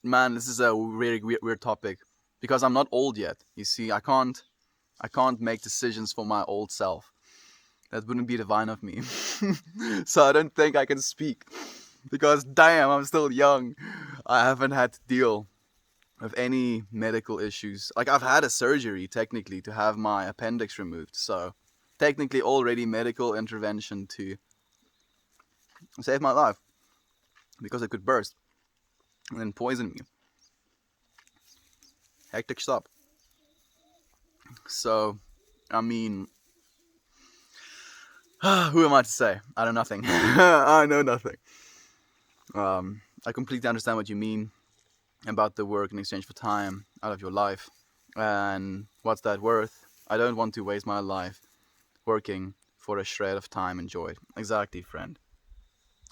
man, this is a really weird topic because I'm not old yet. You see, I can't make decisions for my old self. That wouldn't be divine of me. So I don't think I can speak because damn, I'm still young. I haven't had to deal with any medical issues. Like, I've had a surgery technically to have my appendix removed. So technically already medical intervention to save my life because it could burst and then poison me. Hectic stuff. So, I mean, who am I to say? I know nothing. I know nothing. I completely understand what you mean about the work in exchange for time out of your life. And what's that worth? I don't want to waste my life working for a shred of time enjoyed. Exactly, friend.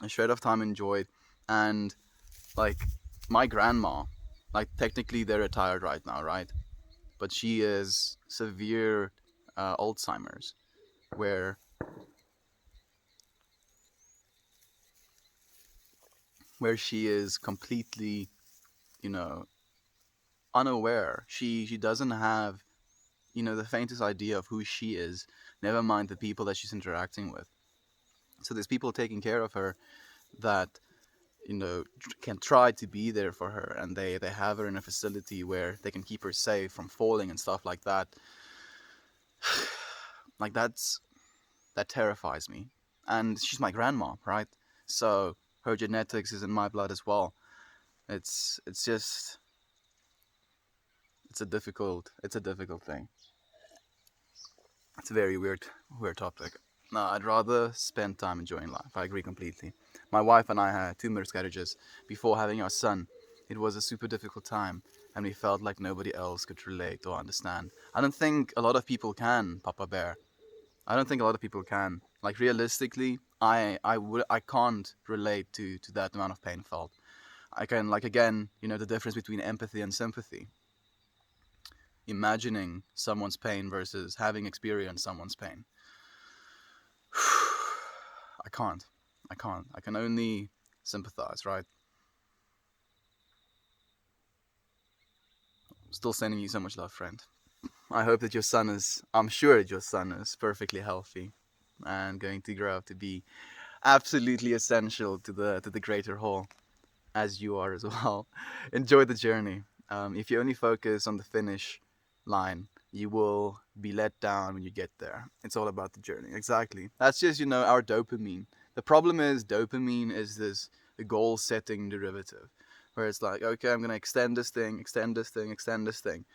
A shred of time enjoyed. And, like, my grandma, like, technically they're retired right now, right? But she is severe Alzheimer's, where she is completely, you know, unaware. She doesn't have, the faintest idea of who she is, never mind the people that she's interacting with. So there's people taking care of her that, can try to be there for her, and they have her in a facility where they can keep her safe from falling and stuff like that. Like, that terrifies me. And she's my grandma, right? So her genetics is in my blood as well. It's just, it's a difficult thing. It's a very weird topic. No, I'd rather spend time enjoying life. I agree completely. My wife and I had two miscarriages before having our son. It was a super difficult time, and we felt like nobody else could relate or understand. I don't think a lot of people can, Papa Bear. I don't think a lot of people can. Like, realistically, I can't relate to that amount of pain felt. I can, like, again, the difference between empathy and sympathy. Imagining someone's pain versus having experienced someone's pain. I can't. I can't. I can only sympathize, right? Still sending you so much love, friend. I hope that I'm sure that your son is perfectly healthy and going to grow up to be absolutely essential to the greater whole, as you are as well. Enjoy the journey. If you only focus on the finish line, you will be let down when you get there. It's all about the journey. Exactly. That's just, our dopamine. The problem is dopamine is this goal setting derivative where it's like, okay, I'm going to extend this thing, extend this thing, extend this thing.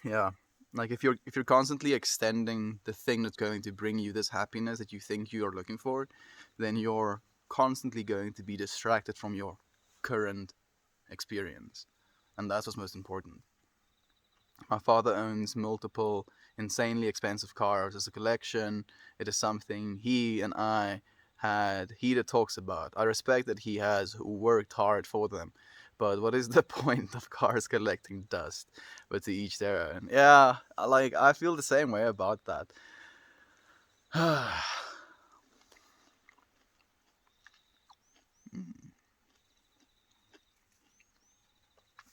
Yeah. Like, if you're constantly extending the thing that's going to bring you this happiness that you think you are looking for, then you're constantly going to be distracted from your current experience. And that's what's most important. My father owns multiple insanely expensive cars as a collection. It is something he and I had heated talks about. I respect that he has worked hard for them. But what is the point of cars collecting dust? But to each their own. Yeah, I feel the same way about that.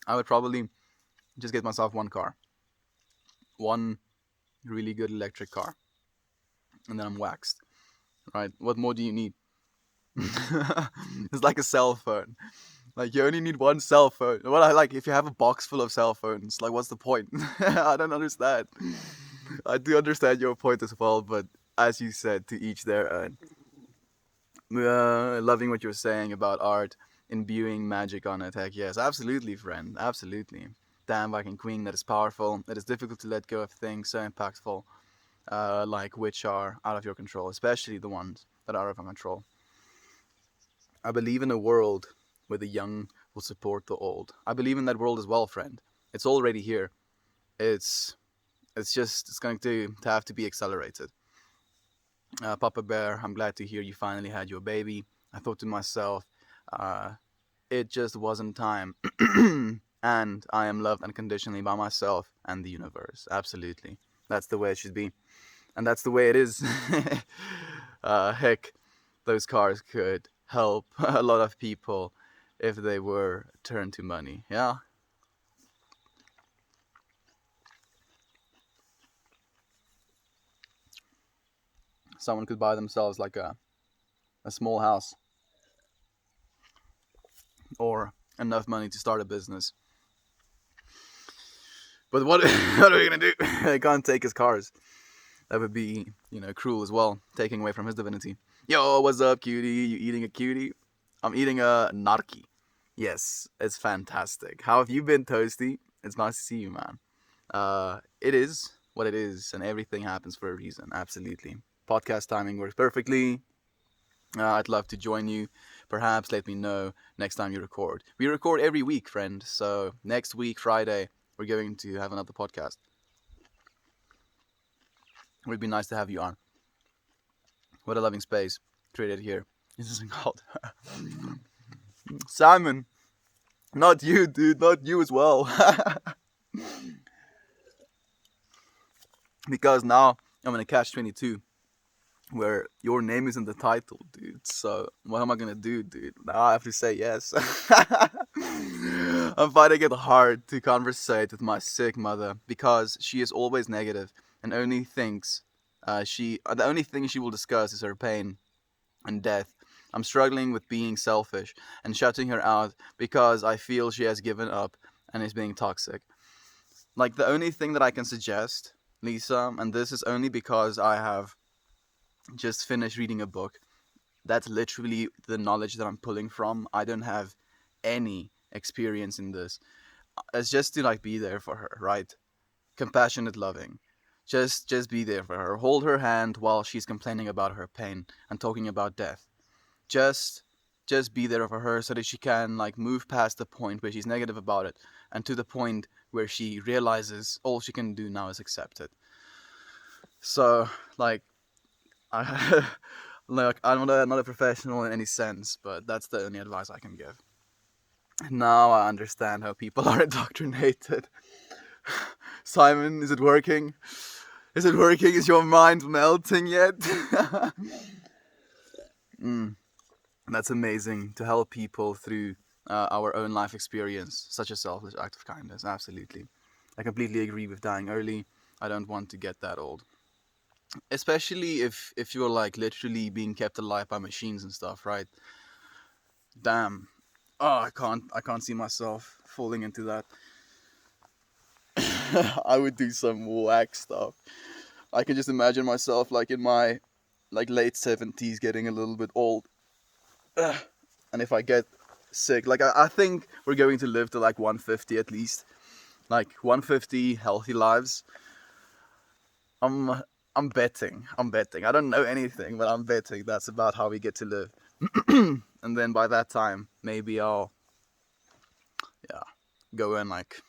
I would probably just get myself one car. One really good electric car. And then I'm waxed. Right? What more do you need? It's like a cell phone. Like, you only need one cell phone. Well, if you have a box full of cell phones, like, what's the point? I don't understand. I do understand your point as well, but as you said, to each their own. Loving what you're saying about art imbuing magic on it. Heck yes, absolutely, friend, absolutely. Damn Viking Queen, that is powerful. It is difficult to let go of things so impactful, like which are out of your control, especially the ones that are out of our control. I believe in a world where the young will support the old. I believe in that world as well, friend. It's already here. It's it's going to have to be accelerated. Papa Bear, I'm glad to hear you finally had your baby. I thought to myself, uh, it just wasn't time. And I am loved unconditionally by myself and the universe. Absolutely. That's the way it should be. And that's the way it is. Heck, those cars could help a lot of people if they were turned to money. Yeah? Someone could buy themselves like a small house or enough money to start a business. But what, what are we going to do? They can't take his cars. That would be, cruel as well, taking away from his divinity. Yo, what's up, cutie? You eating a cutie? I'm eating a narki. Yes, it's fantastic. How have you been, Toasty? It's nice to see you, man. It is what it is, and everything happens for a reason. Absolutely. Podcast timing works perfectly. I'd love to join you. Perhaps let me know next time you record. We record every week, friend. So next week, Friday, we're going to have another podcast. It would be nice to have you on. What a loving space created here. This isn't called Simon. Not you, dude. Not you as well. Because now I'm in a catch 22 where your name is in the title, dude. So what am I gonna do, dude? Now I have to say yes. I'm finding it hard to conversate with my sick mother because she is always negative and only thinks the only thing she will discuss is her pain and death. I'm struggling with being selfish and shutting her out because I feel she has given up and is being toxic. Like the only thing that I can suggest, Lisa, and this is only because I have just finished reading a book. That's literally the knowledge that I'm pulling from. I don't have any experience in this. It's just to like be there for her, right? Compassionate, loving. Just be there for her. Hold her hand while she's complaining about her pain and talking about death. Just just be there for her so that she can like move past the point where she's negative about it and to the point where she realizes all she can do now is accept it. So like I like not a professional in any sense, but that's the only advice I can give. Now I understand how people are indoctrinated. Simon, is it working? Is it working? Is your mind melting yet? mm, that's amazing to help people through our own life experience. Such a selfless act of kindness. Absolutely. I completely agree with dying early. I don't want to get that old. Especially if you're like literally being kept alive by machines and stuff, right? Damn. Oh, I can't see myself falling into that. I would do some whack stuff. I can just imagine myself like in my like late 70s getting a little bit old. Ugh. And if I get sick, like I think we're going to live to like 150 at least. Like 150 healthy lives. I'm I'm betting. I'm betting. I don't know anything, but I'm betting that's about how we get to live. And then by that time, maybe I'll yeah, go and like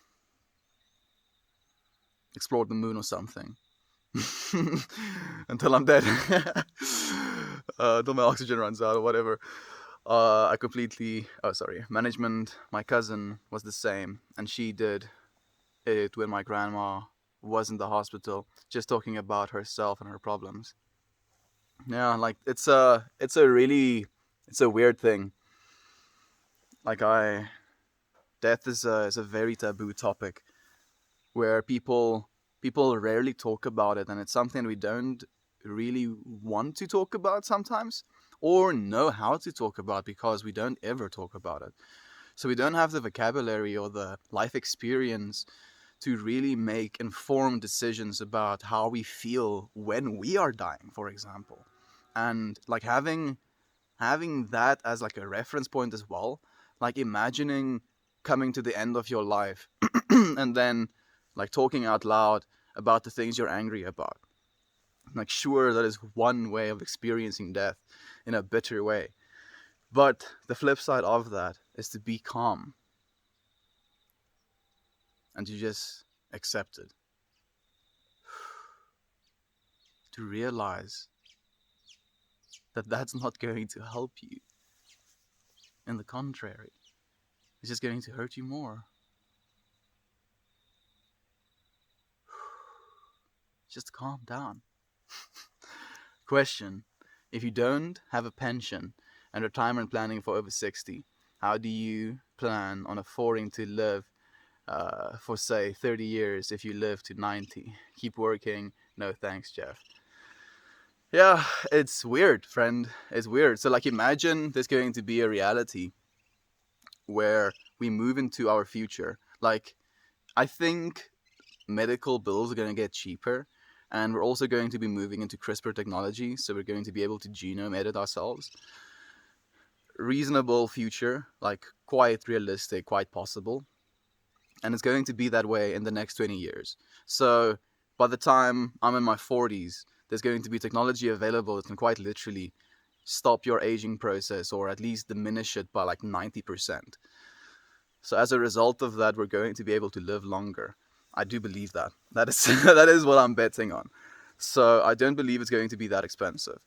explore the moon or something. Until I'm dead. Until my oxygen runs out or whatever. I completely. Oh, sorry. Management. My cousin was the same, and she did it when my grandma was in the hospital, just talking about herself and her problems. Yeah, like it's a weird thing. Like death is a very taboo topic where people rarely talk about it, and it's something we don't really want to talk about sometimes or know how to talk about because we don't ever talk about it. So we don't have the vocabulary or the life experience to really make informed decisions about how we feel when we are dying, for example. And like having that as like a reference point as well, like imagining coming to the end of your life and then like talking out loud about the things you're angry about. Like, sure, that is one way of experiencing death in a bitter way. But the flip side of that is to be calm and to just accept it. To realize that that's not going to help you. In the contrary, it's just going to hurt you more. Just calm down. Question: if you don't have a pension and retirement planning for over 60, how do you plan on affording to live for say 30 years if you live to 90? Keep working. No thanks, Jeff. Yeah, it's weird, friend. It's weird. So like, imagine there's going to be a reality where we move into our future. Like, I think medical bills are going to get cheaper, and we're also going to be moving into CRISPR technology, so we're going to be able to genome edit ourselves. Reasonable future, like quite realistic, quite possible. And it's going to be that way in the next 20 years. So by the time I'm in my 40s, there's going to be technology available that can quite literally stop your aging process, or at least diminish it by like 90%. So as a result of that, we're going to be able to live longer. I do believe that. That is that is what I'm betting on. So I don't believe it's going to be that expensive.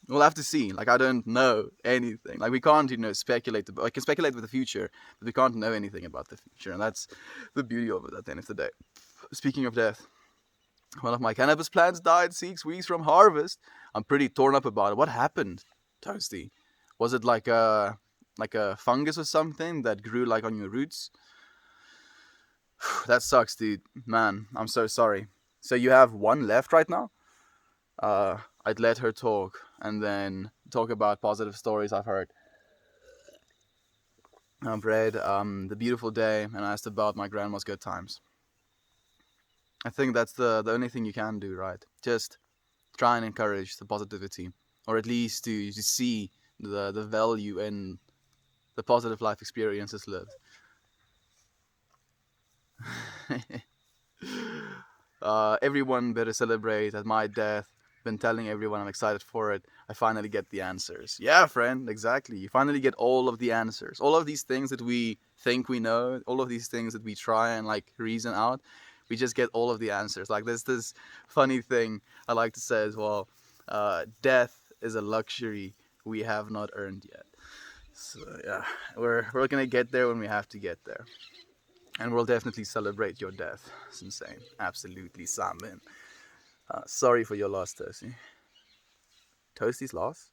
We'll have to see. Like, I don't know anything. Like, we can't, speculate. I can speculate with the future, but we can't know anything about the future. And that's the beauty of it at the end of the day. Speaking of death, one of my cannabis plants died 6 weeks from harvest. I'm pretty torn up about it. What happened, Toasty? Was it like a fungus or something that grew like on your roots? That sucks, dude. Man, I'm so sorry. So you have one left right now? I'd let her talk and then talk about positive stories I've heard. I've read The Beautiful Day and asked about my grandma's good times. I think that's the only thing you can do, right? Just try and encourage the positivity, or at least to see the value in the positive life experiences lived. Everyone better celebrate at my death. Been telling everyone I'm excited for it. I finally get the answers. Yeah, friend, exactly. You finally get all of the answers. All of these things that we think we know, all of these things that we try and like reason out, we just get all of the answers. Like, there's this funny thing I like to say as well. Death is a luxury we have not earned yet. So yeah, we're gonna get there when we have to get there. And we'll definitely celebrate your death, Sensei. Absolutely, Simon. Sorry for your loss, Toasty. Toasty's loss?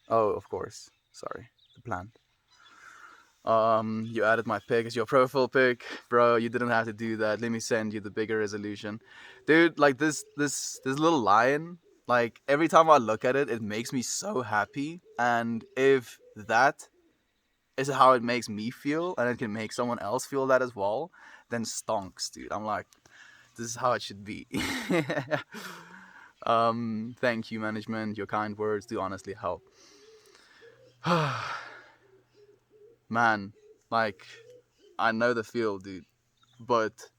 Oh, of course. Sorry. The plant. You added my pic as your profile pic. Bro, you didn't have to do that. Let me send you the bigger resolution. Dude, like this little lion, like every time I look at it, it makes me so happy. And if that is how it makes me feel, and it can make someone else feel that as well, then stonks, dude. I'm like, this is how it should be. Thank you, management. Your kind words do honestly help. Man, like, I know the feel, dude, but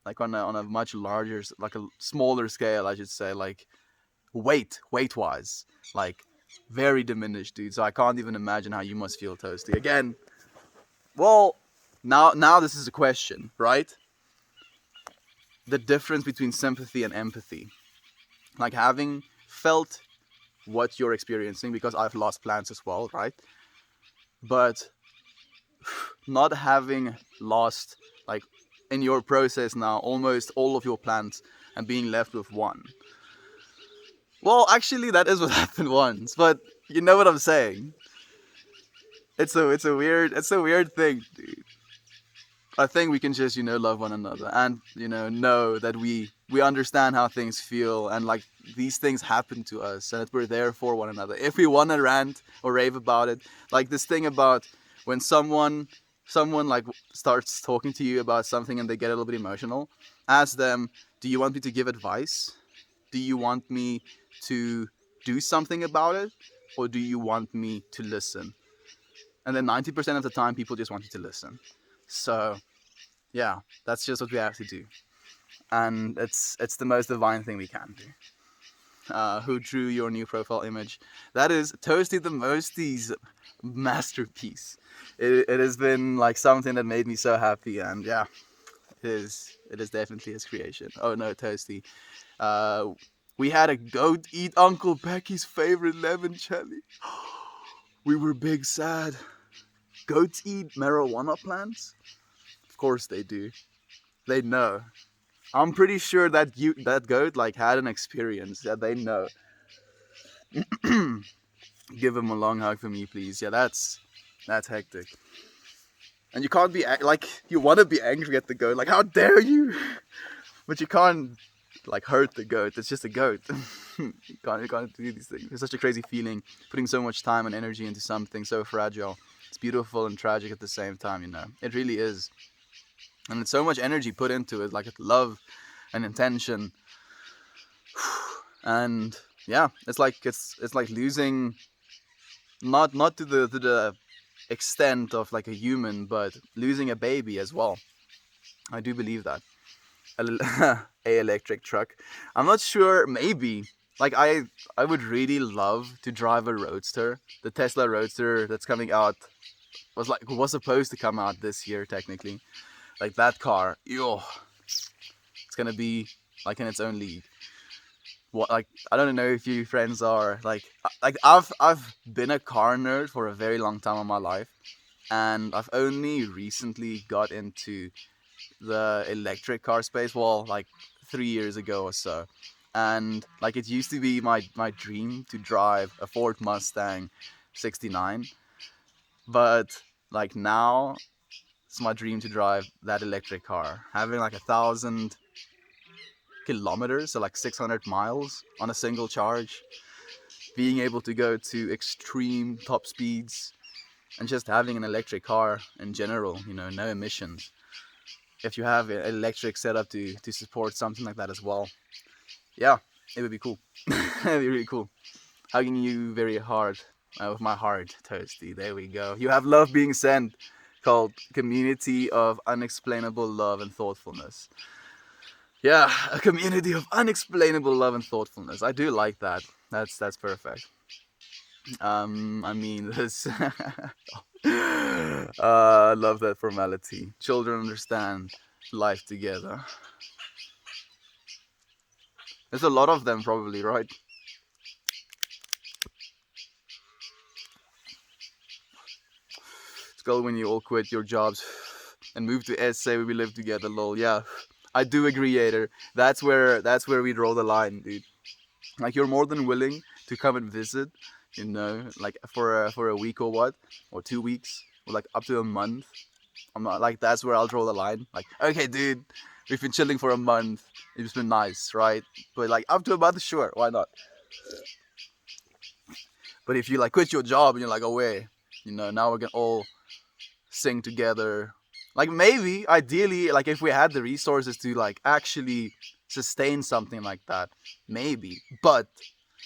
like on a much larger, like a smaller scale, I should say, like weight wise, like very diminished, dude. So I can't even imagine how you must feel, Toasty. Again, well, now this is a question, right? The difference between sympathy and empathy. Like, having felt what you're experiencing, because I've lost plants as well, right? But not having lost, like, in your process now, almost all of your plants and being left with one. Well, actually, that is what happened once, but you know what I'm saying. It's a weird thing, dude. I think we can just, love one another and, know that we understand how things feel, and like these things happen to us, and that we're there for one another. If we want to rant or rave about it, like this thing about when someone like starts talking to you about something and they get a little bit emotional, ask them, do you want me to give advice? Do you want me to do something about it, or do you want me to listen? And then 90% of the time, people just want you to listen. So yeah, that's just what we have to do, and it's the most divine thing we can do. Who drew your new profile image? That is Toasty the Mostie's masterpiece. It has been like something that made me so happy, and yeah, it is definitely his creation. Oh no, Toasty. Uh, we had a goat eat Uncle Becky's favorite lemon jelly. We were big sad. Goats eat marijuana plants? Of course they do. They know. I'm pretty sure that goat like had an experience that they know. Give him a long hug for me, please. Yeah, that's hectic. And you can't be like, you want to be angry at the goat, like how dare you? But you can't like hurt the goat. It's just a goat. you can't do these things. It's such a crazy feeling, putting so much time and energy into something so fragile. It's beautiful and tragic at the same time, you know. It really is. And it's so much energy put into it, like love and intention. And yeah, it's like losing, not to the extent of like a human, but losing a baby as well. I do believe that. A electric truck. I'm not sure. Maybe like I would really love to drive a roadster. The Tesla Roadster that's coming out was supposed to come out this year technically. Like that car, yo, it's gonna be like in its own league. What, like, I don't know if you friends are like I've been a car nerd for a very long time in my life, and I've only recently got into the electric car space. Well, like 3 years ago or so, and like it used to be my dream to drive a Ford Mustang '69, but like now it's my dream to drive that electric car, having like 1,000 kilometers, so like 600 miles on a single charge, being able to go to extreme top speeds, and just having an electric car in general, you know, no emissions. If you have an electric setup to support something like that as well, yeah, it would be cool. It'd be really cool. Hugging you very hard with my heart, Toasty. There we go. You have love being sent, called Community of Unexplainable Love and Thoughtfulness. Yeah, a community of unexplainable love and thoughtfulness. I do like that. That's perfect. I mean, this. I love that formality. Children understand life together. There's a lot of them, probably, right? It's called when you all quit your jobs and move to SA where we live together. Lol. Yeah, I do agree, Yader. That's where we draw the line, dude. Like you're more than willing to come and visit, you know, like for a week or what, or 2 weeks, or like up to a month. I'm not like, that's where I'll draw the line. Like, okay, dude, we've been chilling for a month. It's been nice, right? But like up to a month, sure, why not? But if you like quit your job and you're like, away, you know, now we can all sing together. Like maybe, ideally, like if we had the resources to like actually sustain something like that, maybe. But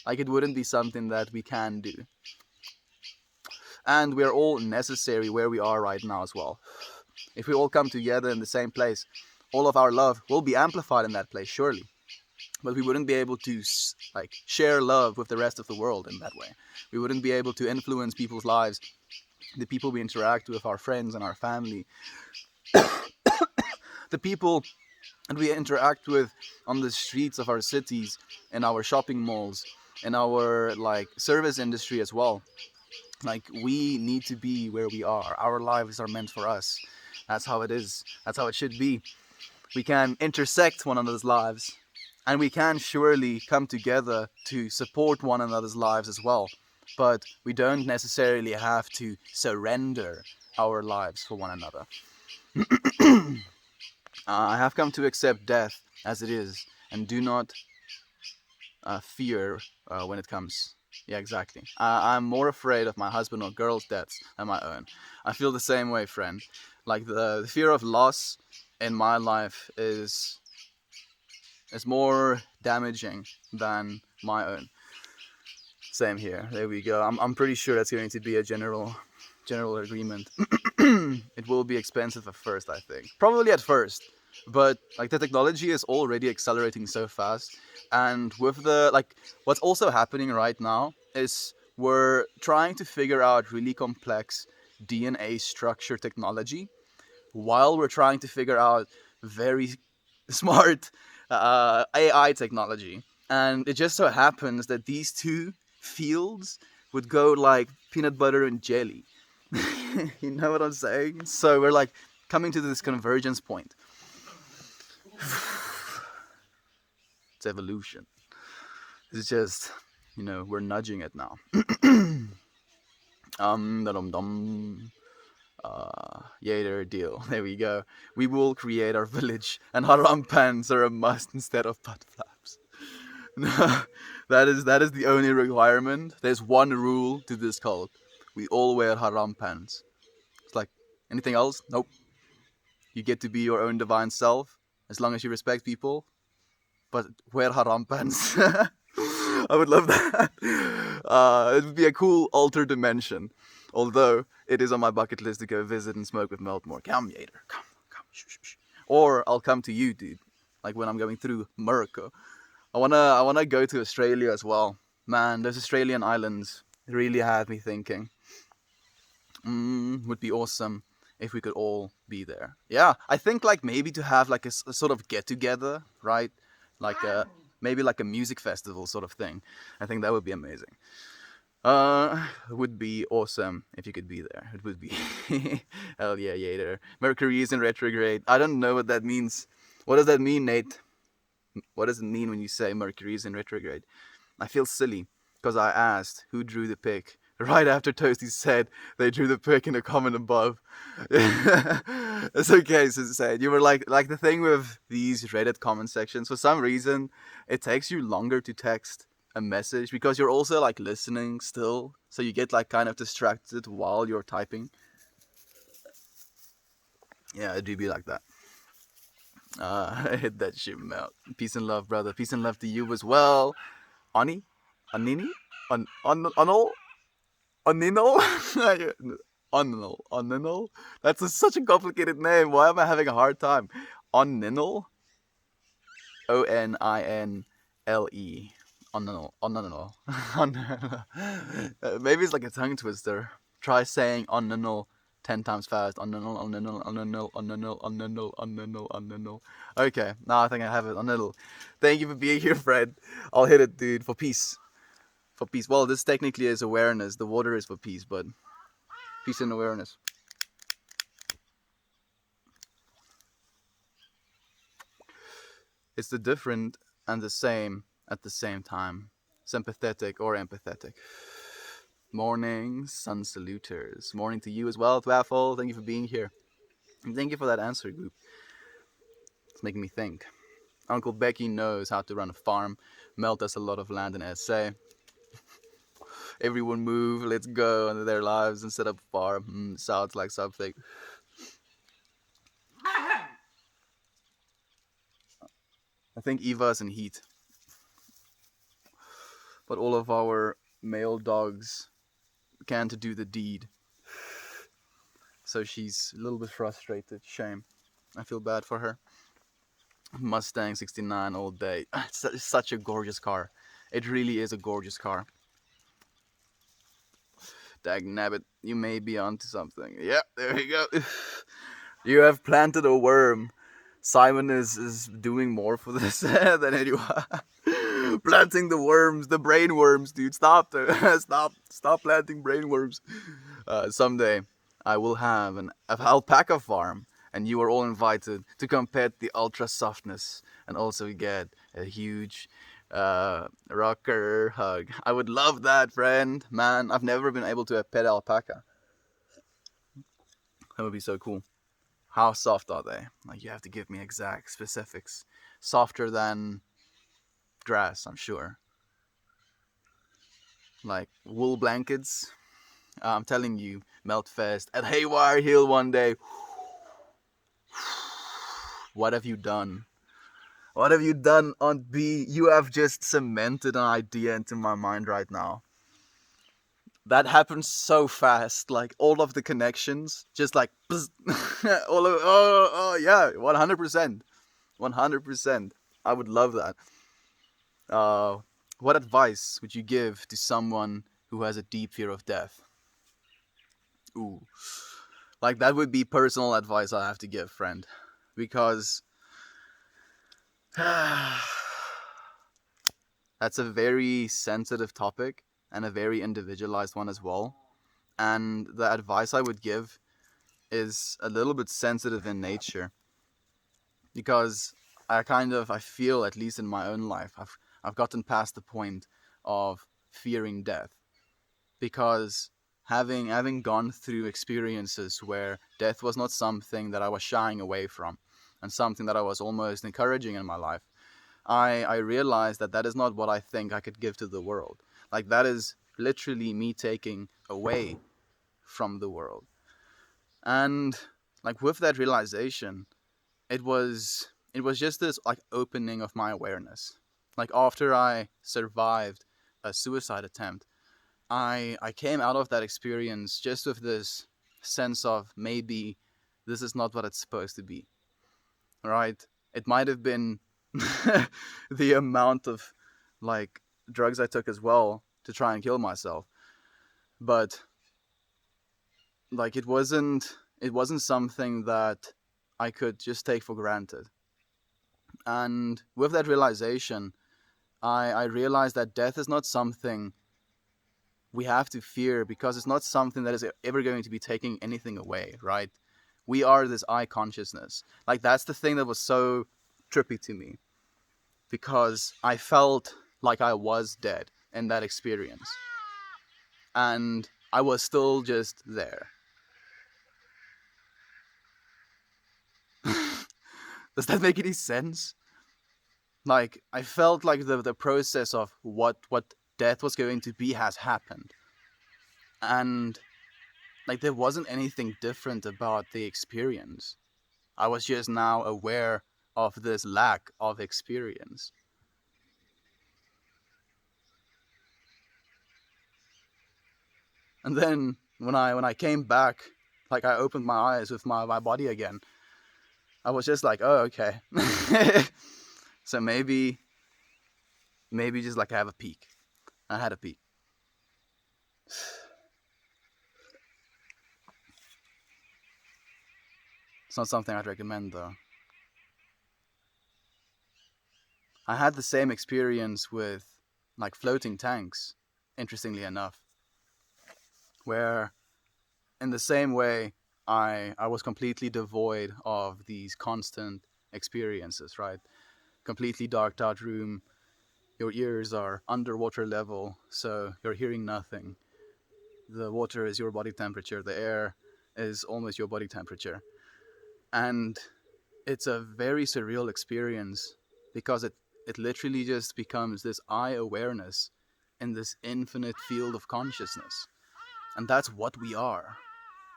like it wouldn't be something that we can do. And we're all necessary where we are right now as well. If we all come together in the same place, all of our love will be amplified in that place, surely. But we wouldn't be able to like share love with the rest of the world in that way. We wouldn't be able to influence people's lives, the people we interact with, our friends and our family, the people that we interact with on the streets of our cities, in our shopping malls, in our like service industry as well. Like we need to be where we are. Our lives are meant for us. That's how it is. That's how it should be. We can intersect one another's lives, and we can surely come together to support one another's lives as well. But we don't necessarily have to surrender our lives for one another. I have come to accept death as it is, and do not fear when it comes. Yeah, exactly. I'm more afraid of my husband or girl's deaths than my own. I feel the same way, friend. Like the fear of loss in my life is more damaging than my own. Same here. There we go. I'm pretty sure that's going to be a general agreement. It will be expensive at first, I think. Probably at first, but like the technology is already accelerating so fast, and with the like, what's also happening right now is we're trying to figure out really complex DNA structure technology while we're trying to figure out very smart AI technology. And it just so happens that these two fields would go like peanut butter and jelly. You know what I'm saying? So we're like coming to this convergence point. It's evolution. It's just, we're nudging it now. Dum dum. Yater deal. There we go. We will create our village, and haram pants are a must instead of butt flaps. No, that is the only requirement. There's one rule to this cult. We all wear haram pants. It's like anything else? Nope. You get to be your own divine self as long as you respect people, but wear haram pants. I would love that. It would be a cool alter dimension. Although it is on my bucket list to go visit and smoke with Meltmore. Come, Yater. Come. Shh, shh, shh. Or I'll come to you, dude. Like when I'm going through Morocco. I wanna go to Australia as well. Man, those Australian islands really had me thinking. Would be awesome if we could all be there. Yeah, I think like maybe to have like a sort of get together, right? Like maybe like a music festival sort of thing. I think that would be amazing. It would be awesome if you could be there. It would be hell yeah, Yater. Mercury is in retrograde. I don't know what that means. What does that mean, Nate? What does it mean when you say Mercury is in retrograde? I feel silly because I asked who drew the pic right after Toasty said they drew the pic in the comment above. It's okay, so said you were like the thing with these Reddit comment sections. For some reason, it takes you longer to text a message because you're also like listening still, so you get like kind of distracted while you're typing. Yeah, it do be like that. I hit that shit melt. Peace and love, brother. Peace and love to you as well. Ani? Anini? Onol? Oninol? Oninol? That's such a complicated name. Why am I having a hard time? Oninol? Oninle. Oninol. Maybe it's like a tongue twister. Try saying oninol 10 times fast. Oninol. Okay, now I think I have it. Oninol. Thank you for being here, Fred. I'll hit it, dude, for peace. For peace. Well, this technically is awareness. The water is for peace, but peace and awareness. It's the different and the same at the same time. Sympathetic or empathetic. Morning, sun saluters. Morning to you as well, Twaffle. Thank you for being here. And thank you for that answer, group. It's making me think. Uncle Becky knows how to run a farm. Melt us a lot of land in SA. Everyone move, let's go under their lives and set up a farm. Sounds like something. I think Eva's in heat. But all of our male dogs can't do the deed. So she's a little bit frustrated. Shame. I feel bad for her. Mustang 69 all day. It's such a gorgeous car. It really is a gorgeous car. Dag nabbit, you may be onto something. Yeah, there you go. You have planted a worm. Simon is doing more for this than anyone. Planting the worms, the brain worms, dude. Stop planting brain worms. Someday I will have an alpaca farm, and you are all invited to come pet the ultra softness and also get a huge rocker hug. I would love that, friend. Man, I've never been able to pet alpaca. That would be so cool. How soft are they? Like, you have to give me exact specifics. Softer than grass, I'm sure. Like wool blankets. I'm telling you, Meltfest at Haywire Hill one day. What have you done? What have you done, Aunt B? You have just cemented an idea into my mind right now. that happens so fast. Like all of the connections, just like bzz, all of oh yeah, 100%, 100%. I would love that. Uh, what advice would you give to someone who has a deep fear of death? Ooh, like that would be personal advice I have to give, friend, because that's a very sensitive topic and a very individualized one as well. And the advice I would give is a little bit sensitive in nature because I feel, at least in my own life, I've gotten past the point of fearing death, because having gone through experiences where death was not something that I was shying away from and something that I was almost encouraging in my life, I realized that that is not what I think I could give to the world. Like that is literally me taking away from the world. And like with that realization, it was just this like opening of my awareness. Like after I survived a suicide attempt, I came out of that experience just with this sense of maybe this is not what it's supposed to be. Right? It might have been the amount of like drugs I took as well to try and kill myself. But like it wasn't something that I could just take for granted. And with that realization, I realized that death is not something we have to fear, because it's not something that is ever going to be taking anything away, right? We are this I consciousness. Like that's the thing that was so trippy to me, because I felt like I was dead in that experience. And I was still just there. Does that make any sense? Like I felt like the process of what death was going to be has happened. And like there wasn't anything different about the experience. I was just now aware of this lack of experience. And then when I came back, like I opened my eyes with my body again, I was just like, oh okay. So maybe just like I have a peek. I had a peek. It's not something I'd recommend though. I had the same experience with like floating tanks, interestingly enough, where in the same way I was completely devoid of these constant experiences, right? Completely darked out room, your ears are underwater level, so you're hearing nothing. The water is your body temperature, the air is almost your body temperature. And it's a very surreal experience because it literally just becomes this eye awareness in this infinite field of consciousness. And that's what we are.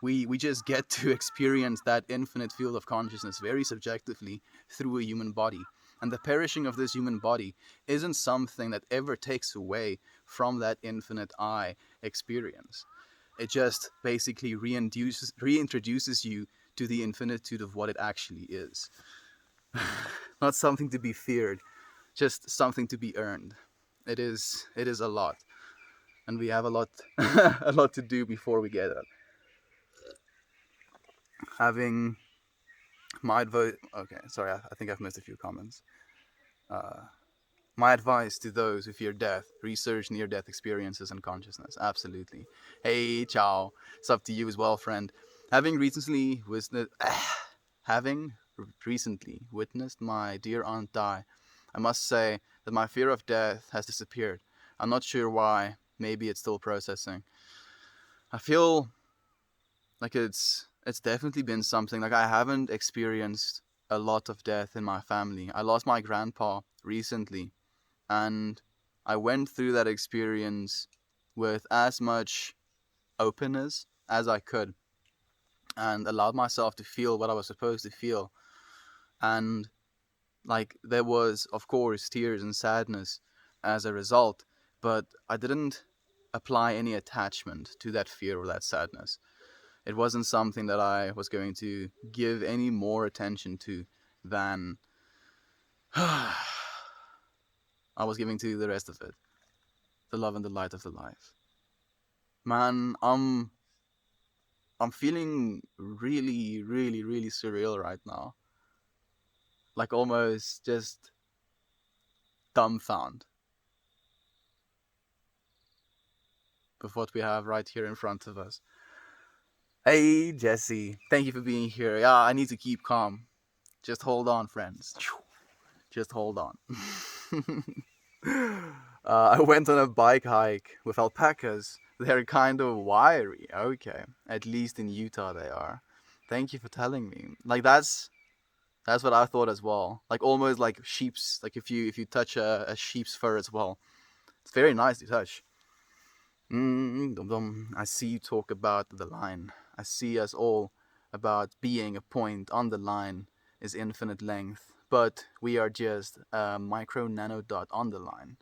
We just get to experience that infinite field of consciousness very subjectively through a human body. And the perishing of this human body isn't something that ever takes away from that infinite I experience. It just basically reintroduces you to the infinitude of what it actually is. Not something to be feared, just something to be earned. It is a lot. And we have a lot a lot to do before we get it. Having my advice. Okay, sorry, I think I've missed a few comments. Uh, my advice to those who fear death: research near-death experiences and consciousness. Absolutely. Hey, ciao. It's up to you as well, friend. Having recently witnessed, having recently witnessed my dear aunt die, I must say that my fear of death has disappeared. I'm not sure why. Maybe it's still processing. I feel like it's definitely been something. Like I haven't experienced a lot of death in my family. I lost my grandpa recently, and I went through that experience with as much openness as I could and allowed myself to feel what I was supposed to feel. And like there was of course tears and sadness as a result, but I didn't apply any attachment to that fear or that sadness. It wasn't something that I was going to give any more attention to than I was giving to the rest of it, the love and the light of the life. Man, I'm feeling really, really, really surreal right now. Like almost just dumbfounded with what we have right here in front of us. Hey, Jesse, thank you for being here. Yeah, I need to keep calm. Just hold on, friends. Just hold on. I went on a bike hike with alpacas. They're kind of wiry. Okay, at least in Utah they are. Thank you for telling me. Like that's what I thought as well. Like almost like sheep's. Like if you touch a sheep's fur as well, it's very nice to touch. I see you talk about the line. I see us all about being a point on the line is infinite length, but we are just a micro nano dot on the line.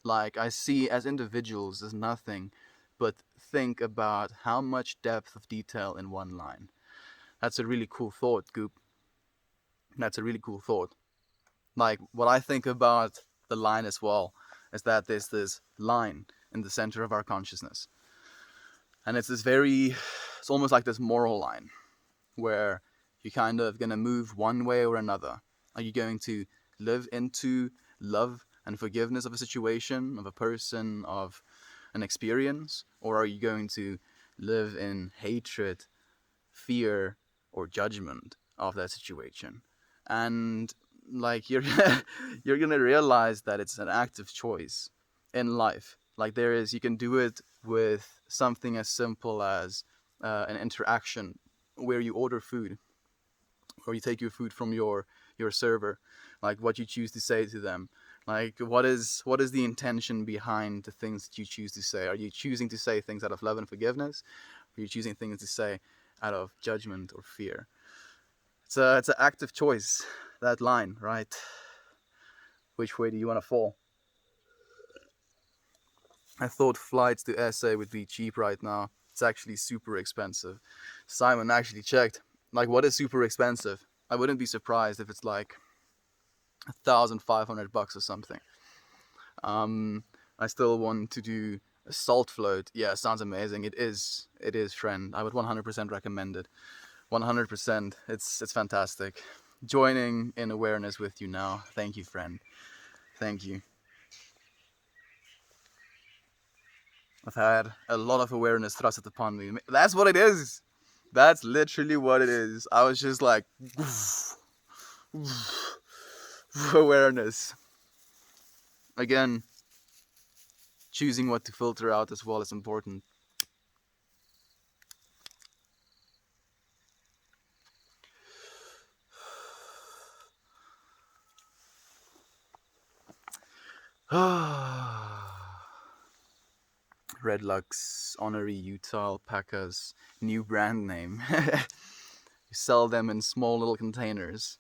Like I see as individuals as nothing, but think about how much depth of detail in one line. That's a really cool thought, Goop. That's a really cool thought. Like what I think about the line as well is that there's this line in the center of our consciousness. And it's almost like this moral line where you're kind of going to move one way or another. Are you going to live into love and forgiveness of a situation, of a person, of an experience? Or are you going to live in hatred, fear, or judgment of that situation? And like you're gonna realize that it's an active choice in life. Like you can do it with something as simple as an interaction where you order food or you take your food from your server, like what you choose to say to them. Like what is the intention behind the things that you choose to say? Are you choosing to say things out of love and forgiveness? Or are you choosing things to say out of judgment or fear? It's an active choice, that line, right? Which way do you want to fall? I thought flights to SA would be cheap right now. It's actually super expensive. Simon actually checked. Like, what is super expensive? I wouldn't be surprised if it's like $1,500 or something. I still want to do a salt float. Yeah, sounds amazing. It is, friend. I would 100% recommend it. 100%. It's fantastic. Joining in awareness with you now. Thank you, friend. Thank you. I've had a lot of awareness thrusted upon me. That's what it is. That's literally what it is. I was just like, awareness. Again, choosing what to filter out as well is important. Red Lux, Honorary Utah Alpacas, new brand name. You sell them in small little containers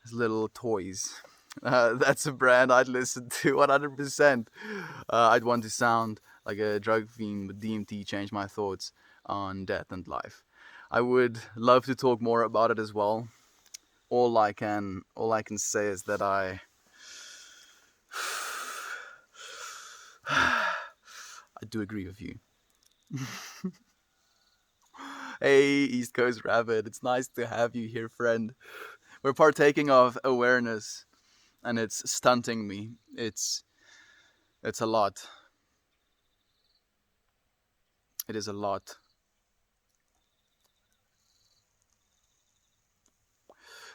as little toys. That's a brand I'd listen to 100%. I'd want to sound like a drug fiend, but DMT changed my thoughts on death and life. I would love to talk more about it as well. All I can say is that I do agree with you. Hey, East Coast Rabbit, it's nice to have you here, friend. We're partaking of awareness, and it's stunting me. It's a lot. It is a lot.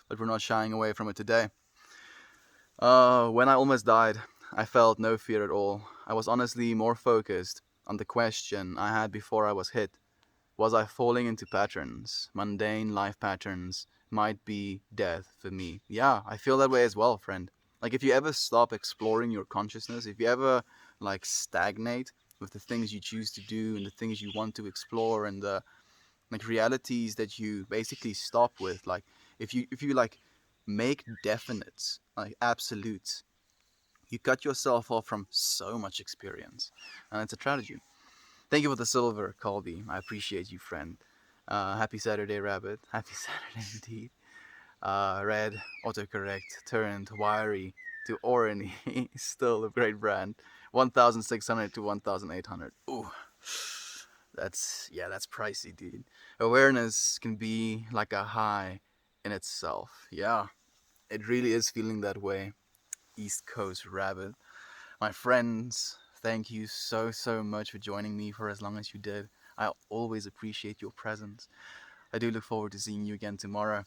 But we're not shying away from it today. When I almost died, I felt no fear at all. I was honestly more focused on the question I had before I was hit. Was I falling into patterns? Mundane life patterns might be death for me. Yeah, I feel that way as well, friend. Like if you ever stop exploring your consciousness, if you ever like stagnate with the things you choose to do and the things you want to explore and the like realities that you basically stop with, like if you like make definites, like absolutes, you cut yourself off from so much experience, and it's a tragedy. Thank you for the silver, Colby. I appreciate you, friend. Happy Saturday, Rabbit. Happy Saturday indeed. Red, autocorrect, turned wiry to orany. Still a great brand. 1,600 to 1,800. Ooh, that's pricey, dude. Awareness can be like a high in itself. Yeah, it really is feeling that way. East Coast Rabbit. My friends, thank you so much for joining me for as long as you did. I always appreciate your presence. I do look forward to seeing you again tomorrow.